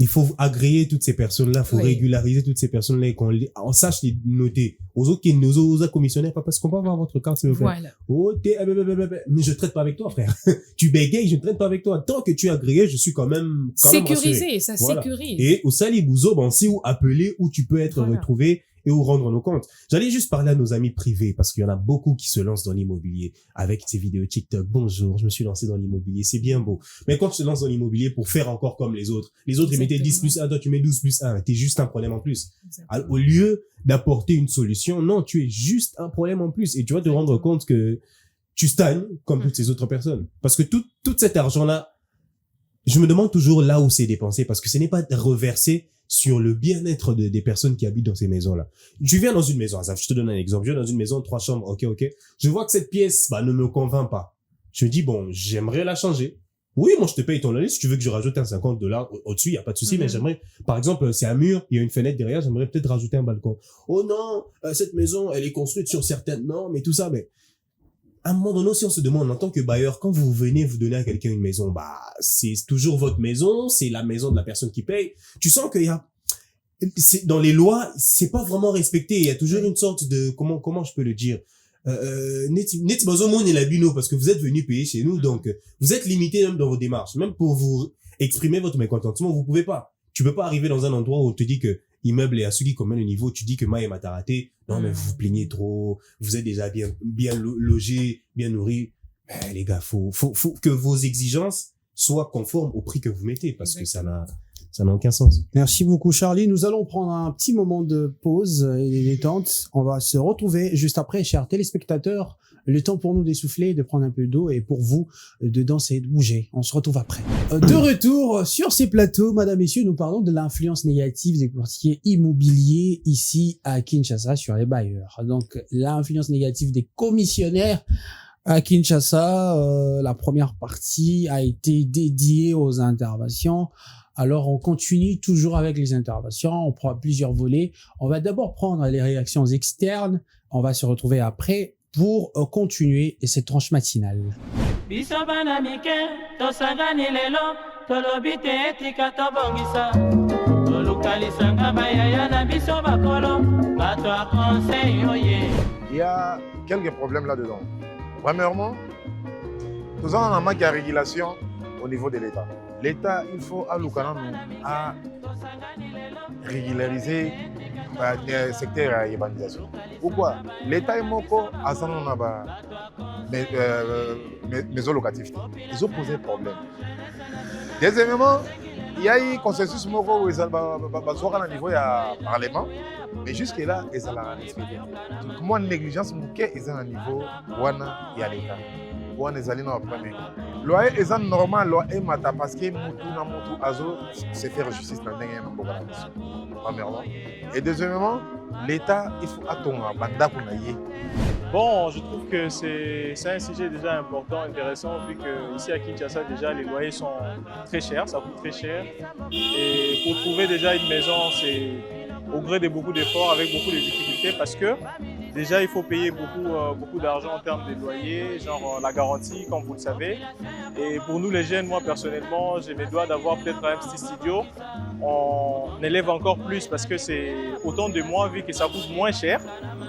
il faut agréer toutes ces personnes-là, il faut régulariser toutes ces personnes-là et qu'on sache les noter. Aux autres qui nous ont commissionnaires, parce qu'on peut avoir votre carte, s'il vous plaît. Voilà. Oh, mais je traite pas avec toi, frère. Tu bégayes, je ne traite pas avec toi. Tant que tu es agréé, je suis quand même sécurisé, ça sécurise. Et au Salibouzo, on sait où appeler, où tu peux être retrouvé et où rendre nos comptes. J'allais juste parler à nos amis privés parce qu'il y en a beaucoup qui se lancent dans l'immobilier avec ces vidéos TikTok. Bonjour, je me suis lancé dans l'immobilier, c'est bien beau. Mais quand tu te lances dans l'immobilier pour faire encore comme les autres ils mettaient 10 plus 1, toi tu mets 12 plus 1, t'es juste un problème en plus. Au lieu d'apporter une solution, non, tu es juste un problème en plus et tu vas te rendre compte que tu stagnes comme toutes ces autres personnes. Parce que tout cet argent-là, je me demande toujours là où c'est dépensé parce que ce n'est pas reversé sur le bien-être des personnes qui habitent dans ces maisons-là. Tu viens dans une maison, je te donne un exemple, je viens dans une maison, 3 chambres, ok, je vois que cette pièce ne me convainc pas. Je me dis, bon, j'aimerais la changer. Oui, moi je te paye ton loyer, si tu veux que je rajoute un $50 au-dessus, il n'y a pas de souci, mais j'aimerais, par exemple, c'est un mur, il y a une fenêtre derrière, j'aimerais peut-être rajouter un balcon. Oh non, cette maison, elle est construite sur certaines normes et tout ça, mais à un moment donné aussi, on se demande en tant que bailleur, quand vous venez vous donner à quelqu'un une maison, c'est toujours votre maison, c'est la maison de la personne qui paye. Tu sens qu'il y a, dans les lois, c'est pas vraiment respecté. Il y a toujours une sorte de, comment je peux le dire, net bazomo ne la bino parce que vous êtes venu payer chez nous, donc vous êtes limité même dans vos démarches, même pour vous exprimer votre mécontentement, vous pouvez pas. Tu peux pas arriver dans un endroit où on te dit que immeuble est à celui combien le niveau, tu dis que Maï m'a raté. Non, mais vous vous plaignez trop. Vous êtes déjà bien logé, bien nourri. Mais les gars, faut que vos exigences soient conformes au prix que vous mettez parce que ça n'a aucun sens. Merci beaucoup, Charlie. Nous allons prendre un petit moment de pause et détente. On va se retrouver juste après, chers téléspectateurs. Le temps pour nous d'essouffler, de prendre un peu d'eau et pour vous de danser et de bouger. On se retrouve après. De retour sur ces plateaux, madame, messieurs, nous parlons de l'influence négative des courtiers immobiliers ici à Kinshasa sur les bailleurs. Donc, l'influence négative des commissionnaires à Kinshasa, la première partie a été dédiée aux interventions. Alors, on continue toujours avec les interventions. On prend plusieurs volets. On va d'abord prendre les réactions externes. On va se retrouver après pour continuer cette tranche matinale. Il y a quelques problèmes là-dedans. Premièrement, nous avons un manque de régulation au niveau de l'État. L'État, il faut à régulariser le secteur de l'urbanisation. Pourquoi? L'État est moko à ça maisons locatives. Ils ont posé problème. Deuxièmement, il y a eu consensus moko où ils ont un niveau du Parlement, mais jusque-là, ils ont respecté. Donc, moi, négligence, ils ont un niveau où il y a l'État. Où ils ont un premier. loyer est normal, loyer mata parce que mutu azo c'est faire justice dans le programme. Premièrement. Et deuxièmement, l'État, il faut attendre banda pour naïe. Bon, je trouve que c'est un sujet déjà important, intéressant, vu qu'ici à Kinshasa, déjà, les loyers sont très chers, ça coûte très cher. Et pour trouver déjà une maison, c'est au gré de beaucoup d'efforts, avec beaucoup de difficultés, parce que déjà, il faut payer beaucoup d'argent en termes de loyer, genre la garantie, comme vous le savez. Et pour nous, les jeunes, moi, personnellement, je me dois d'avoir peut-être un petit studio. On élève encore plus parce que c'est autant de mois, vu que ça coûte moins cher.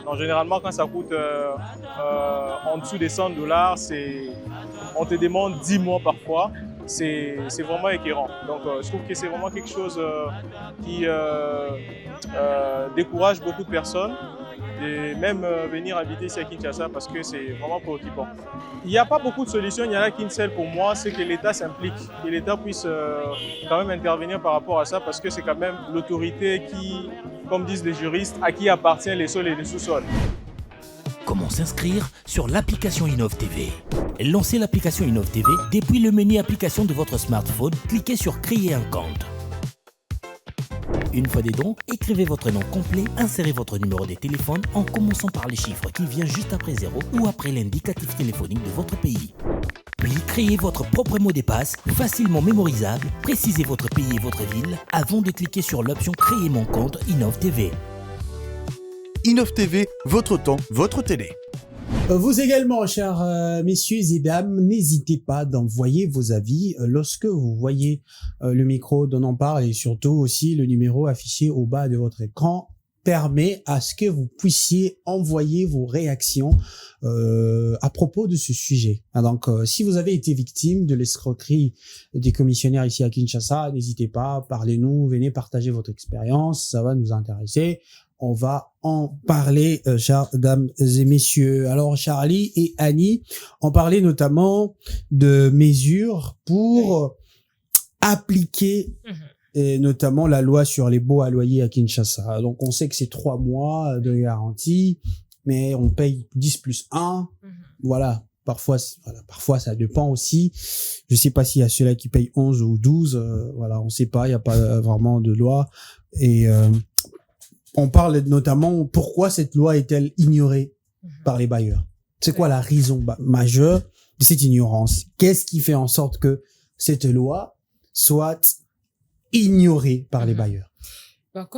Donc, généralement, quand ça coûte en dessous des $100, on te demande 10 mois parfois. C'est vraiment écœurant. Donc, je trouve que c'est vraiment quelque chose qui décourage beaucoup de personnes de même venir habiter ici à Kinshasa parce que c'est vraiment préoccupant. Il n'y a pas beaucoup de solutions, il n'y en a qu'une seule pour moi, c'est que l'État s'implique, que l'État puisse quand même intervenir par rapport à ça parce que c'est quand même l'autorité qui, comme disent les juristes, à qui appartient les sols et les sous-sols. Comment s'inscrire sur l'application Innov TV? Lancez l'application Innov TV depuis le menu application de votre smartphone, cliquez sur créer un compte. Une fois des dons, écrivez votre nom complet, insérez votre numéro de téléphone en commençant par les chiffres qui viennent juste après 0 ou après l'indicatif téléphonique de votre pays. Puis créez votre propre mot de passe, facilement mémorisable, précisez votre pays et votre ville avant de cliquer sur l'option Créer mon compte Innov TV. Innov TV, votre temps, votre télé. Vous également, chers messieurs et dames, n'hésitez pas d'envoyer vos avis lorsque vous voyez le micro dont on parle et surtout aussi le numéro affiché au bas de votre écran permet à ce que vous puissiez envoyer vos réactions à propos de ce sujet. Donc, si vous avez été victime de l'escroquerie des commissionnaires ici à Kinshasa, n'hésitez pas, parlez-nous, venez partager votre expérience, ça va nous intéresser. On va en parler, chers dames et messieurs. Alors, Charlie et Annie ont parlé notamment de mesures pour appliquer et notamment la loi sur les baux à loyer à Kinshasa. Donc, on sait que c'est 3 mois de garantie, mais on paye 10 plus 1. Voilà. Parfois, ça dépend aussi. Je sais pas s'il y a ceux-là qui payent 11 ou 12. Voilà, on sait pas. Il n'y a pas vraiment de loi. Et on parle notamment pourquoi cette loi est-elle ignorée par les bailleurs. C'est quoi la raison majeure de cette ignorance? Qu'est-ce qui fait en sorte que cette loi soit ignorée par les bailleurs?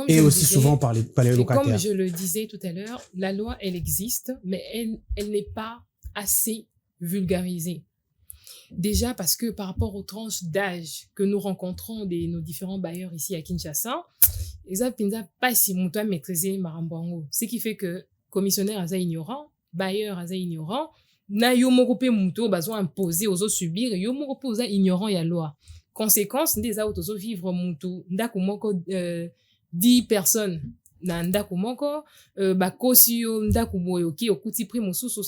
Et aussi souvent par les locataires. Comme je le disais tout à l'heure, la loi, elle existe, mais elle n'est pas assez vulgarisée. Déjà parce que par rapport aux tranches d'âge que nous rencontrons de nos différents bailleurs ici à Kinshasa, ils n'ont pas si longtemps à maîtriser Marambango. Ce qui fait que commissionnaire est ignorant, bailleur est ignorant, na yo moko pe muto bazo imposer aux autres subir, yo moko pe oza ignorant ya loi. Conséquence, des autres ozo vivre muto, ndako moko 10 personnes na ndako moko bakosi yo ndako boyo ki okuti prix mosusu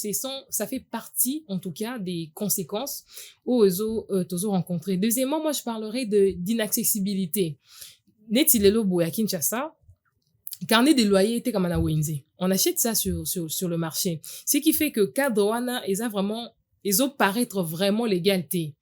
ça fait partie en tout cas des conséquences aux tozo rencontré. Deuxièmement, moi je parlerai d'inaccessibilité. Neti lelo boya Kinshasa, carnet des loyers était comme à Wenze. On achète ça sur le marché. Ce qui fait que cadre wana vraiment ils ont paraître vraiment l'égalité.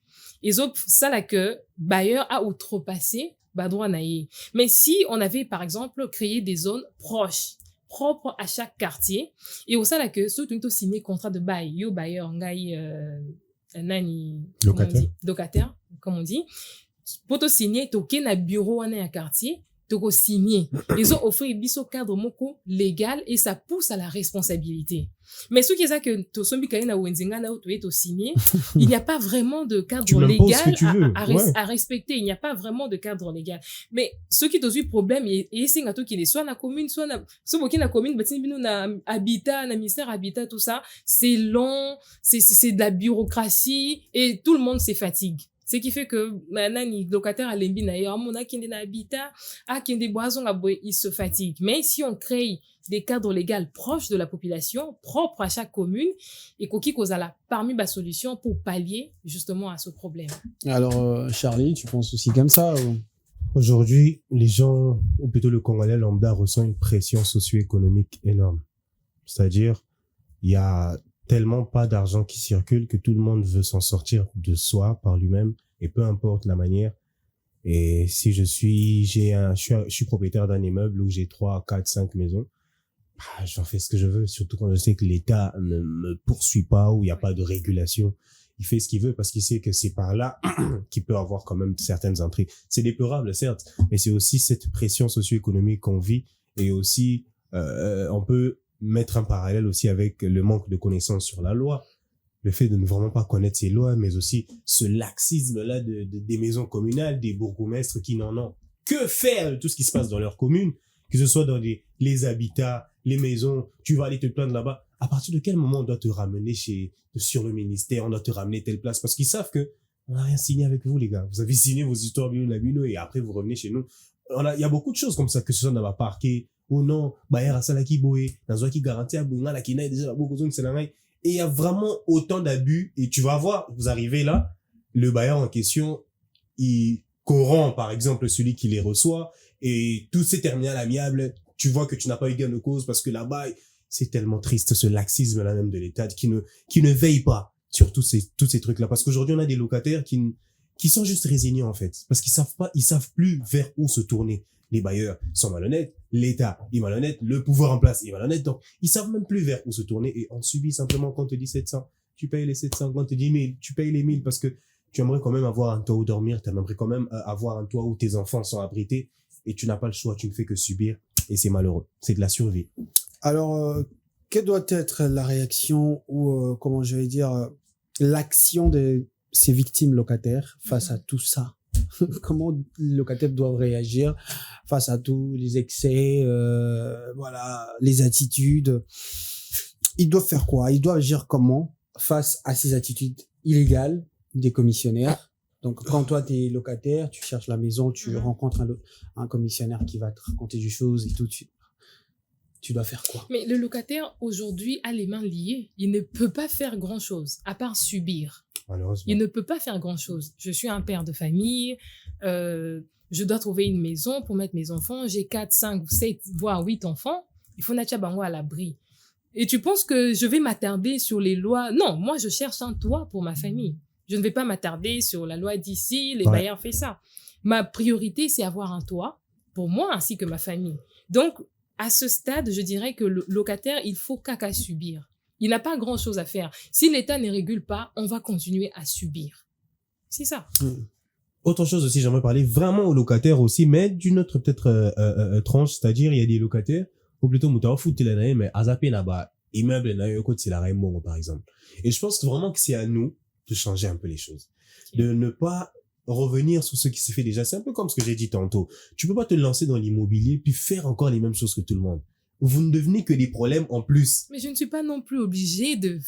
Ils ont ça là que bailleur a outrepassé droit naïe. Mais si on avait, par exemple, créé des zones proches, propres à chaque quartier, et au sein là que ceux qui ont signé contrat de bail, yo bailleur, ngai, nani, locataire, comme on dit, pour te signer, toke na bureau ane à quartier, toko signer. Ils ont offert biso cadre moko légal et ça pousse à la responsabilité. Mais ce qui est ça que to sombi kaina wenzinga na to est signé, il n'y a pas vraiment de cadre légal à respecter, il n'y a pas vraiment de cadre légal. Mais ce qui est problème et c'est ngato qui est soit na commune soit na so boki na commune batini bino na habitat na ministère habitat tout ça, c'est long, c'est de la bureaucratie et tout le monde se fatigue. Ce qui fait que maintenant les locataires à l'embi na yo mona kende na habitat a kende boison ils se fatiguent. Mais si on crée des cadres légaux proches de la population, propres à chaque commune, et qu'on a parmi la solution pour pallier justement à ce problème. Alors Charlie, tu penses aussi comme ça ou... Aujourd'hui, les gens, ou plutôt le Congolais lambda, ressent une pression socio-économique énorme. C'est-à-dire, il y a tellement pas d'argent qui circule que tout le monde veut s'en sortir de soi par lui-même et peu importe la manière. Et si je suis propriétaire d'un immeuble où j'ai 3, 4, 5 maisons, j'en fais ce que je veux, surtout quand je sais que l'État ne me poursuit pas ou il n'y a pas de régulation. Il fait ce qu'il veut parce qu'il sait que c'est par là qu'il peut avoir quand même certaines entrées. C'est déplorable, certes, mais c'est aussi cette pression socio-économique qu'on vit et aussi, on peut mettre un parallèle aussi avec le manque de connaissances sur la loi. Le fait de ne vraiment pas connaître ces lois, mais aussi ce laxisme-là des maisons communales, des bourgmestres qui n'en ont que faire de tout ce qui se passe dans leur commune, que ce soit dans les habitats, les maisons, tu vas aller te plaindre là-bas. À partir de quel moment on doit te ramener sur le ministère, on doit te ramener telle place? Parce qu'ils savent que on n'a rien signé avec vous, les gars. Vous avez signé vos histoires bino et après vous revenez chez nous. Il y a beaucoup de choses comme ça, que ce soit dans ma parquet, ou non, Bayer Salaki Boé, dans un qui garantit à Bounga, la Kina, déjà beaucoup de choses, et il y a vraiment autant d'abus, et tu vas voir, vous arrivez là, le bailleur en question, il corrompt, par exemple, celui qui les reçoit, et tous ces terminales amiables, tu vois que tu n'as pas eu gain de cause, parce que là-bas, c'est tellement triste, ce laxisme-là même de l'État, qui ne veille pas sur tous ces trucs-là, parce qu'aujourd'hui, on a des locataires qui sont juste résignés, en fait, parce ils savent plus vers où se tourner. Les bailleurs sont malhonnêtes, l'État est malhonnête, le pouvoir en place est malhonnête, donc ils savent même plus vers où se tourner et on subit simplement quand on te dit 700, tu payes les 700, quand on te dit 1000, tu payes les 1000 parce que tu aimerais quand même avoir un toit où dormir, tu aimerais quand même avoir un toit où tes enfants sont abrités et tu n'as pas le choix, tu ne fais que subir et c'est malheureux, c'est de la survie. Alors, quelle doit être la réaction ou, comment je vais dire, l'action de ces victimes locataires face à tout ça? Comment les locataires doivent réagir face à tous les excès, voilà, les attitudes. Ils doivent faire quoi? Ils doivent agir comment face à ces attitudes illégales des commissionnaires? Donc, quand toi, t'es locataire, tu cherches la maison, tu rencontres un commissionnaire qui va te raconter des choses et tout de suite. Tu dois faire quoi? Mais le locataire, aujourd'hui, a les mains liées. Il ne peut pas faire grand-chose, à part subir. Malheureusement. Il ne peut pas faire grand-chose. Je suis un père de famille, je dois trouver une maison pour mettre mes enfants. J'ai 4, 5, 7, voire 8 enfants. Il faut naître bango à l'abri. Et tu penses que je vais m'attarder sur les lois? Non, moi, je cherche un toit pour ma famille. Je ne vais pas m'attarder sur la loi d'ici, les bailleurs font ça. Ma priorité, c'est avoir un toit pour moi ainsi que ma famille. Donc, à ce stade, je dirais que le locataire, il faut qu'à subir. Il n'a pas grand-chose à faire. Si l'État ne régule pas, on va continuer à subir. C'est ça. Autre chose aussi, j'aimerais parler vraiment aux locataires aussi, mais d'une autre peut-être tranche, c'est-à-dire il y a des locataires, ou plutôt moutard foot mais azapé là-bas, immeuble là côté c'est la Raymond par exemple. Et je pense vraiment que c'est à nous de changer un peu les choses, de ne pas revenir sur ce qui se fait déjà. C'est un peu comme ce que j'ai dit tantôt. Tu peux pas te lancer dans l'immobilier puis faire encore les mêmes choses que tout le monde. Vous ne devenez que des problèmes en plus. Mais je ne suis pas non plus obligée de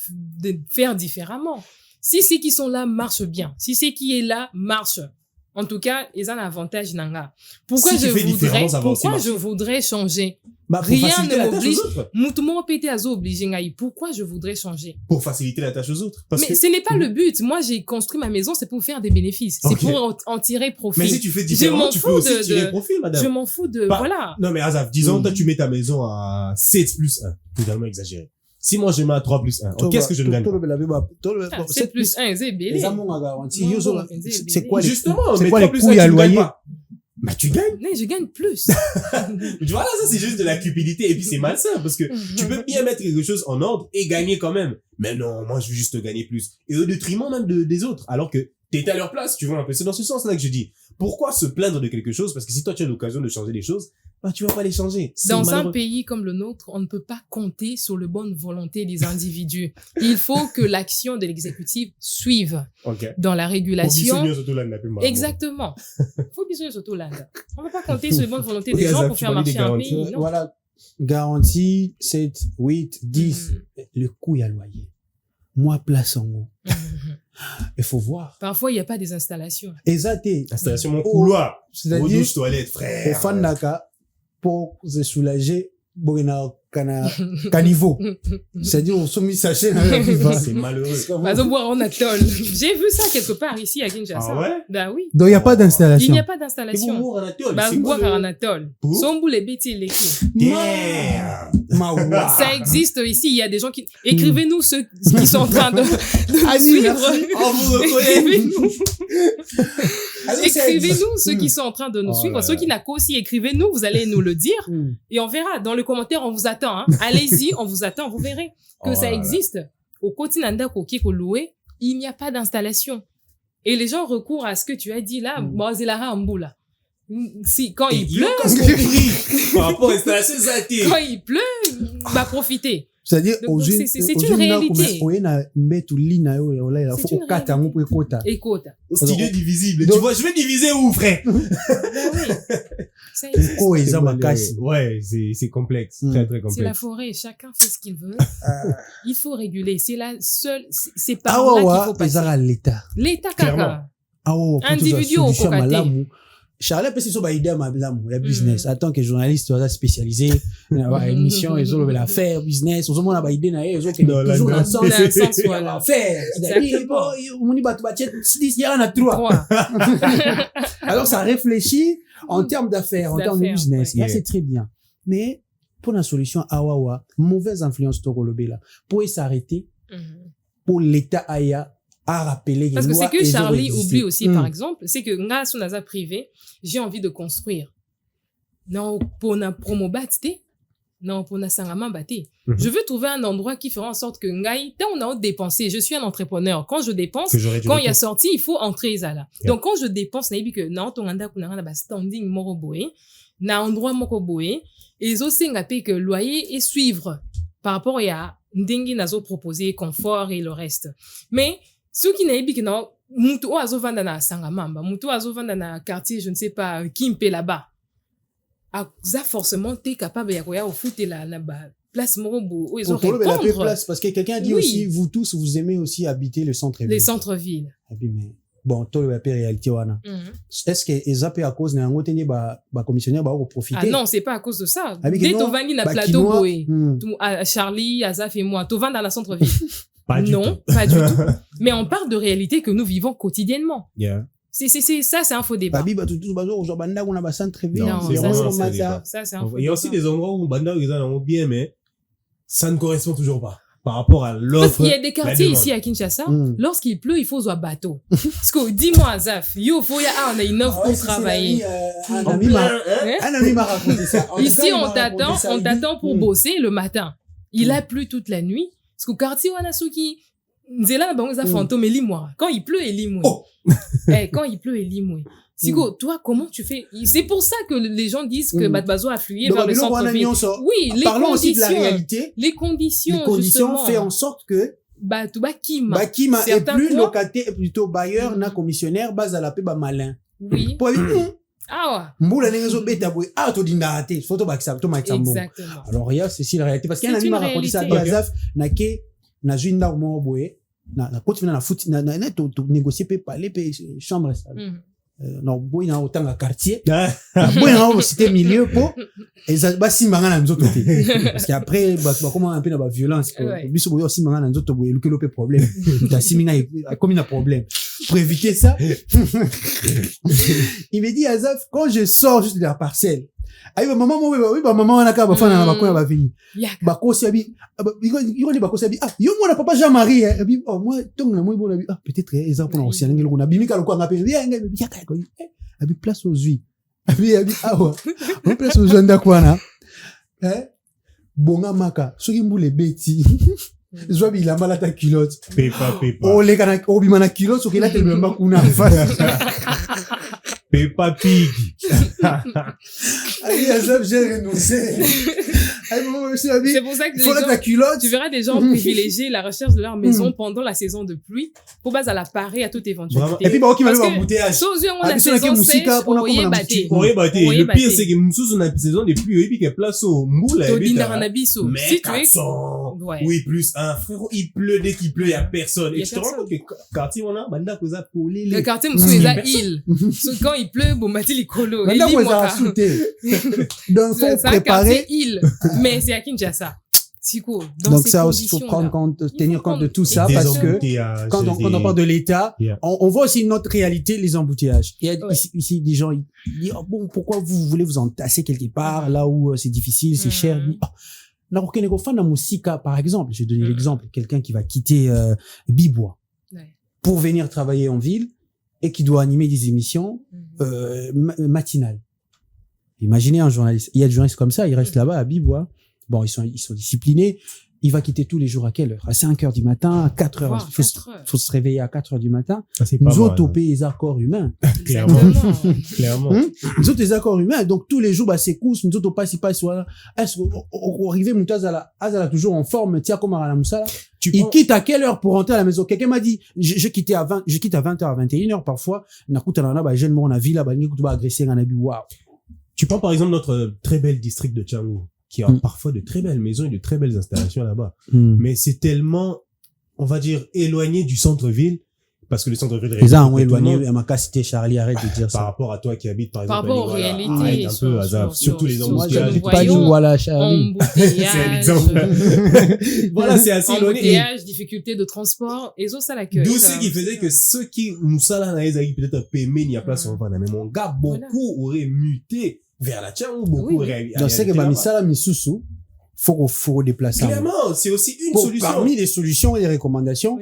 faire différemment. Si ceux qui sont là marchent bien, si ceux qui est là marchent, en tout cas, ils ont un avantage nanga. Pourquoi si je voudrais changer? Rien ne m'oblige. Moutoumou pété à zo obligé ngai. Pourquoi je voudrais changer? Pour faciliter la tâche aux autres. Mais ce n'est pas le but. Moi, j'ai construit ma maison, c'est pour faire des bénéfices. C'est pour en tirer profit. Mais si tu fais différemment, tu peux aussi tirer profit, madame. Je m'en fous de, voilà. Non, mais Azaf, disons, toi, tu mets ta maison à 7 plus 1. Totalement exagéré. Si moi je mets à 3 plus 1, qu'est-ce que je ne gagne pas? 7 plus 1, c'est belé. C'est quoi justement, c'est quoi les coûts à loyer? Bah, tu gagnes. Mais je gagne plus. Voilà, ça, c'est juste de la cupidité. Et puis, c'est malsain parce que tu peux bien mettre quelque chose en ordre et gagner quand même. Mais non, moi, je veux juste gagner plus. Et au détriment même des autres. Alors que t'es à leur place, tu vois un peu. C'est dans ce sens-là que je dis. Pourquoi se plaindre de quelque chose? Parce que si toi, tu as l'occasion de changer les choses, bah, tu vas pas les changer. Dans un pays comme le nôtre, on ne peut pas compter sur la bonne volonté des individus. Il faut que l'action de l'exécutif suive dans la régulation. Exactement. Faut bisogner surtout là. On ne peut pas compter sur la bonne volonté des gens pour faire marcher un pays. Non. Voilà. Garantie 7, 8, 10. Le coût à loyer. Moi, place en haut. Il faut voir. Parfois, il n'y a pas des installations. Exact. Installation, mon couloir. C'est-à-dire, douche, toilette, frère. Au Fandaka, pour se soulager, Borina caniveau. C'est-à-dire, on soumet sachet dans la vie. C'est malheureux. On atole. J'ai vu ça quelque part ici à Kinshasa. Ah ouais? Bah oui. Donc, il n'y a pas d'installation. Il n'y a pas d'installation. Boire en atole. Sombo les bêtises, les Ça existe ici. Il y a des gens qui, écrivez-nous ceux qui sont en train de suivre. Écrivez-nous ceux qui sont en train de nous suivre. Ceux qui n'ont qu'à aussi, écrivez-nous. Vous allez nous le dire. Et on verra. Dans le commentaire, on vous attend. Hein. Allez-y, on vous attend. Vous verrez que ça existe. Au Kotinanda Kokiko Loué, il n'y a pas d'installation. Et les gens recourent à ce que tu as dit là. Si, quand il pleut. Par rapport à l'installation, quand il pleut, va profiter. C'est-à-dire, c'est une réalité. Studio divisible. Tu vois, je vais diviser où, frère? Ouais, c'est complexe. Très, très complexe. C'est la forêt. Chacun fait ce qu'il veut. Il faut réguler. C'est la seule, c'est par là qu'il faut passer. L'État, kaka. Individu au Kokate. Charles peut se idée à la business. Attends que journaliste spécialisé, la émission, ils ont l'affaire, business, on a idée na ils ont toujours dans le sens voilà. Faire. On dit bah tu il y en a trois. Alors ça réfléchit en termes d'affaires, en termes de business. Là c'est très bien. Mais pour la solution awawa, mauvaise influence Tokolobé là, pour s'arrêter, pour l'État aya à rappeler. Parce que c'est que Charlie oublie aussi, par exemple, c'est que nga sous naza privé, j'ai envie de construire. Non, pour na promo batte, non, pour na sangama batte. Je veux trouver un endroit qui fera en sorte que ngai, tant on a dépensé, je suis un entrepreneur. Quand je dépense, quand il y a sorti, il faut entrer ça là. Donc, quand je dépense, na que, non, ton anda kuna ba standing moroboé, na endroit moroboé, et aussi ngapé que loyer et suivre par rapport à ndingi nazo proposer confort et le reste. Mais, ceux qui n'aiment pas non mutu oazo vanda na sangamamba mutu oazo vanda na quartier je ne sais pas Kimpe là-bas ça forcément t'es capable ya koya au foot la place morobo où ils ont répondre place parce que quelqu'un dit aussi vous tous vous aimez aussi habiter le centre-ville les centres-villes mais bon toi la réalité wana est-ce que ezapé à cause na ngoteni ba commissionnaire ba profiter ah non c'est pas à cause de ça dès to vangi na plateau boé Charlie Azaf et moi to vanda na centre-ville. Pas du tout. Pas du tout. Mais on parle de réalité que nous vivons quotidiennement. C'est ça, c'est un faux débat. Non, ça, c'est un faux débat. Il y a aussi des endroits où Banda, ils en ont bien, mais ça ne correspond toujours pas par rapport à l'offre. Parce qu'il y a des quartiers ici à Kinshasa, lorsqu'il pleut, il faut jouer bateau. Parce que, dis-moi, Azaf, on a une offre pour travailler. Un ami m'a raconté ça. Ici, on t'attend pour bosser le matin. Il a plu toute la nuit. Parce que quartier wana soki nzela na bango za fantôme limwa quand il pleut et limwe quand il pleut et limwe Siko toi comment tu fais c'est pour ça que les gens disent que Batbazo a flué vers le centre-ville oui les parlons aussi de la réalité les conditions fait en sorte que Bakima est plus locataire plutôt bailleur na commissionnaire base à la paix malin oui ah ouais. Mbula nengezo beta boy to dindate photo bakisa to makambo. Exactement. Alors il y a ceci la réalité parce qu'il y a un ami m'a raconté ça Azaf na ke na juinda mo boy na continue na foot na to négocier pe parler pe chambre ça. Non boy na autant quartier. Boy na cité milieu po et ça ba simbanga na nzoto te. Parce qu'après ba comment un peu na ba violence biso boy aussi manga na nzoto boy luke lope problème. Ta siminga comme il a problème. Pour éviter ça, il me dit, Azaf, quand je sors juste de la parcelle, maman, on a qu'à faire un bac, on va venir. Bako sabi, yo moi papa Jean-Marie, oh moi ton na moi bon peut-être Azaf pour aussi ngelo kuna bimika lokwa ngape, abi place aux huiles. Abi on place aux janda kwana. Bonga maka, soki mbule beti. Zwa bila mala ta culotte. Pepa. Le kana obima na culotte so kila tellement kuna face. Peppa Pig. Allez, Azaf, j'ai renoncé. C'est pour ça que tu verras des gens privilégier la recherche de leur maison pendant la saison de pluie pour base à la parer à toute éventualité. Et puis, qui va le embouteillage. La saison sèche, le pire, c'est que nous, la saison de pluie, et puis qu'il y a place au moule. Si tu es, oui, plus un frérot, il pleut, dès qu'il pleut, il y a personne. Et tu te rends compte que quartier, on a, banda, que ça, pour les. Le quartier, nous, il y a île. Quand il pleut, bon, Mathilde, il colo. Donc, faut préparer. Mais c'est à Kinshasa. Siko, donc ça aussi, il faut tenir compte de tout ça, parce que quand on parle de l'État, on voit aussi notre réalité, les embouteillages. Il y a ici des gens, ils disent, oh, bon, pourquoi vous voulez vous entasser quelque part, là où c'est difficile, c'est cher. Par exemple, je vais donner l'exemple, quelqu'un qui va quitter Bibois pour venir travailler en ville et qui doit animer des émissions matinales. Imaginez un journaliste. Il y a des journalistes comme ça, ils restent là-bas à Bibois. Bon, ils sont disciplinés. Il va quitter tous les jours à quelle heure? À 5h du matin, à 4h. Il faut se réveiller à 4h du matin. Nous autres, on paye les accords humains. Clairement. Clairement. Nous autres, les accords humains. Donc, tous les jours, c'est course. Nous autres, on passe, est-ce qu'on arrive, Moutazala, toujours en forme, tiens, comme à la Moussala. Il quitte à quelle heure pour rentrer à la maison? Quelqu'un m'a dit, je quitte à 20h, à 21h, parfois. Tu prends, par exemple, notre très bel district de Tchangou, qui a parfois de très belles maisons et de très belles installations là-bas. Mais c'est tellement, on va dire, éloigné du centre-ville, parce que le centre-ville... Les gens ont éloigné, à ma cas, c'était Charlie, arrête de dire ça. Par rapport à toi qui habites, par exemple, par rapport aux réalités. Surtout les embouteillages. Pas du voilà, Charlie. C'est un exemple. Voilà, c'est assez éloigné. Embouteillage, difficulté de transport, et ça l'accueil. D'où ce qui faisait que ceux qui nous salent peut-être un paiement, il y a place en mais mon gars, beaucoup auraient muté vers la Tchang, beaucoup auraient... Donc, c'est que Misala Misusu, faut déplacer. Clairement, c'est aussi une solution. Parmi les solutions et les recommandations,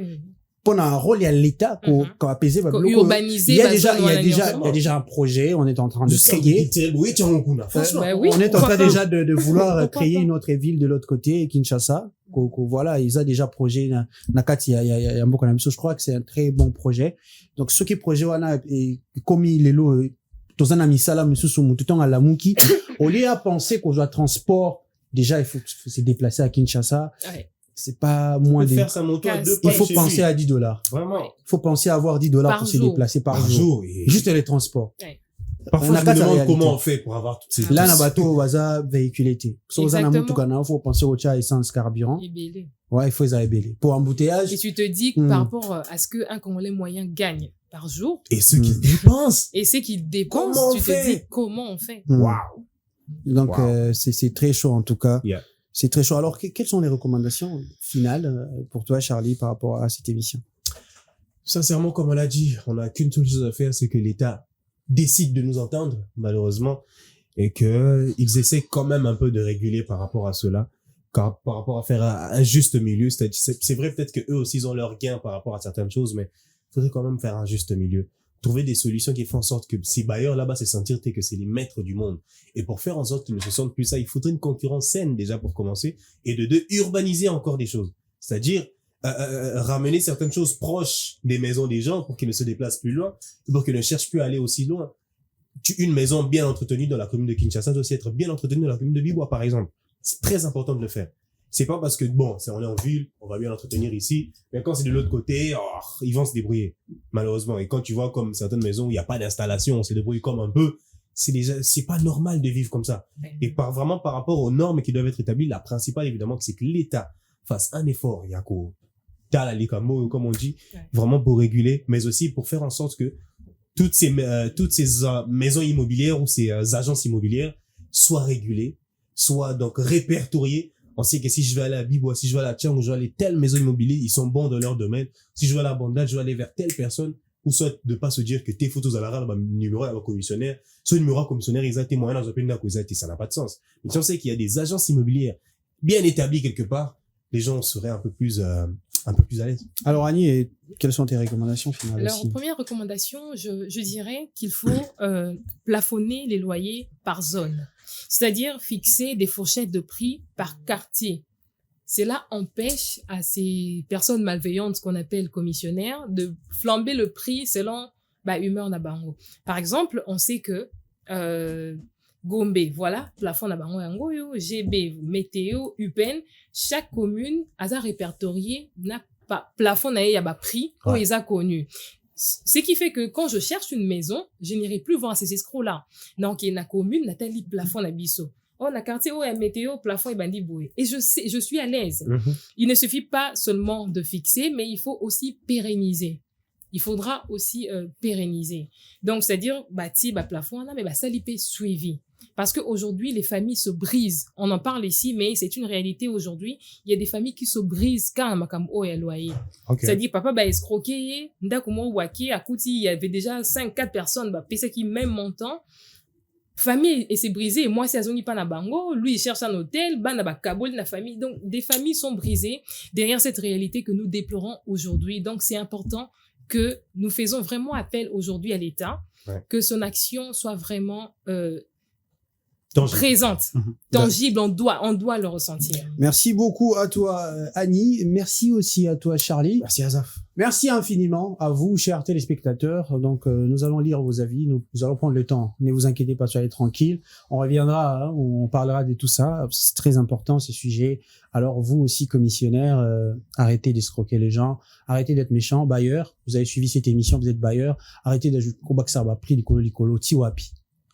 pour un rôle, il y a l'État pour apaiser urbaniser. Il y a déjà un projet, on est en train de créer. On est en train déjà de vouloir créer une autre ville de l'autre côté, Kinshasa. Voilà, ils ont déjà projet, Nakati, il y a un bon connexion. Je crois que c'est un très bon projet. Donc, ce qui est projet, voilà, et comme il est là, dans un ami salam, monsieur Soumou, tout le temps à la Mouki, au lieu à penser qu'on doit transport, déjà, il faut se déplacer à Kinshasa. C'est pas moins faire sa moto à 2 il faut penser à $10. Vraiment. Il faut penser à avoir $10 pour se déplacer par jour. Juste les transports. Parfois, je me demande comment on fait pour avoir toutes ces... Là, un bateau au hasard véhiculé. Faut penser au tcha essence carburant. Ouais, il faut les ébélés. Pour embouteillage. Et tu te dis que par rapport à ce qu'un Congolais moyen gagne par jour. Et ceux qui dépensent. Et ceux qui dépensent, te dis comment on fait. Waouh. Donc, c'est très chaud en tout cas. C'est très chaud. Alors, quelles sont les recommandations finales pour toi, Charlie, par rapport à cette émission? Sincèrement, comme on l'a dit, on n'a qu'une seule chose à faire, c'est que l'État décide de nous entendre, malheureusement, et qu'ils essaient quand même un peu de réguler par rapport à cela, par rapport à faire un juste milieu. C'est vrai, peut-être que eux aussi, ils ont leur gain par rapport à certaines choses, mais il faudrait quand même faire un juste milieu. Trouver des solutions qui font en sorte que ces bailleurs là-bas se sentir que c'est les maîtres du monde. Et pour faire en sorte qu'ils ne se sentent plus ça, il faudrait une concurrence saine déjà pour commencer, et de urbaniser encore des choses. C'est-à-dire ramener certaines choses proches des maisons des gens pour qu'ils ne se déplacent plus loin, pour qu'ils ne cherchent plus à aller aussi loin. Une maison bien entretenue dans la commune de Kinshasa doit aussi être bien entretenue dans la commune de Bibois, par exemple. C'est très important de le faire. C'est pas parce que, bon, on est en ville, on va bien l'entretenir ici, mais quand c'est de l'autre côté, ils vont se débrouiller, malheureusement. Et quand tu vois comme certaines maisons où il n'y a pas d'installation, on se débrouille comme un peu, c'est pas normal de vivre comme ça. Et vraiment par rapport aux normes qui doivent être établies, la principale, évidemment, c'est que l'État fasse un effort, Yako, comme on dit, vraiment pour réguler, mais aussi pour faire en sorte que toutes ces maisons immobilières ou ces agences immobilières soient régulées, soient donc répertoriées. On sait que si je vais aller à Bibois, si je vais à la Tchang, je vais aller telle maison immobilière, ils sont bons dans leur domaine. Si je vais à la Bandade, je vais aller vers telle personne, ou soit de pas se dire que tes photos à la rare, numéro à commissionnaire, ce numéro à commissionnaire, ils ont été moyens dans un pays d'accuser, ça n'a pas de sens. Mais si on sait qu'il y a des agences immobilières bien établies quelque part, les gens seraient un peu plus à l'aise. Alors Annie, quelles sont tes recommandations finales? Alors, première recommandation, je dirais qu'il faut plafonner les loyers par zone. C'est-à-dire fixer des fourchettes de prix par quartier. Cela empêche à ces personnes malveillantes qu'on appelle commissionnaires de flamber le prix selon humeur na bango. Par exemple, on sait que Gombe, voilà, plafond na bango yango yo, GB, météo, UPN, chaque commune a répertorié na plafond na ya ba prix où ils a connu. Ce qui fait que quand je cherche une maison, je n'irai plus voir ces escrocs-là. Donc, il y a une commune, n'a tali plafond na biso. Oh, na quartier, oh, météo, plafond et bandi boué. Et je suis à l'aise. Il ne suffit pas seulement de fixer, mais il faut aussi pérenniser. Il faudra aussi pérenniser. Donc, c'est-à-dire, bâti, plafond, là, mais ça l'IP suivi. Parce qu'aujourd'hui, les familles se brisent. On en parle ici, mais c'est une réalité aujourd'hui. Il y a des familles qui se brisent quand Makambo est loyer. Okay. C'est-à-dire, papa va escroquer, ndakumo waki, à Kouti, il y avait déjà 5-4 personnes, bah, pèse qui même montant. Famille, et c'est brisé. Moi, c'est Azoni Panabango. Lui, il cherche un hôtel, bah, Kabul, la famille. Donc, des familles sont brisées derrière cette réalité que nous déplorons aujourd'hui. Donc, c'est important que nous faisons vraiment appel aujourd'hui à l'État, que son action soit vraiment, présente, tangible, on doit le ressentir. Merci beaucoup à toi, Annie. Merci aussi à toi, Charlie. Merci, Azaf. Merci infiniment à vous, chers téléspectateurs. Donc, nous allons lire vos avis. Nous allons prendre le temps. Ne vous inquiétez pas, soyez tranquilles. On reviendra, on parlera de tout ça. C'est très important, ces sujets. Alors, vous aussi, commissionnaires, arrêtez d'escroquer les gens. Arrêtez d'être méchants. Bailleurs, vous avez suivi cette émission, vous êtes bailleurs. Arrêtez d'ajouter Kobaksaba, Pri, Likolo, Tiwapi.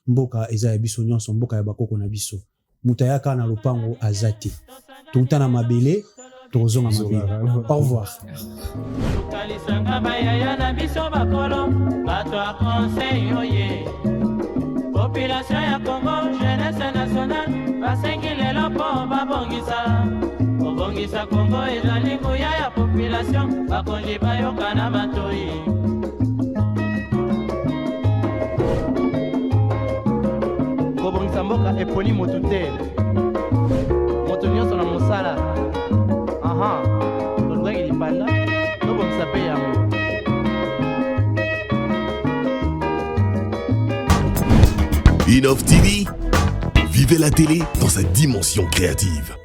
Mboka eza ya biso nyonso mboka ya bakoko na biso mutayaka na lopango azate tutana mabele tozonga mabele. Au revoir. Population ya Congo, jeunesse nationale, basengilelo po babongisa. Bongisa Congo ezali nguya ya population, bakonzi bayoka na matoi. Kobongisa mboka eponi motu te. Moto nyonso na mosala. Aha, tolukaki lipanda, tobongisa pe yango. Innov TV, vivez la télé dans sa dimension créative.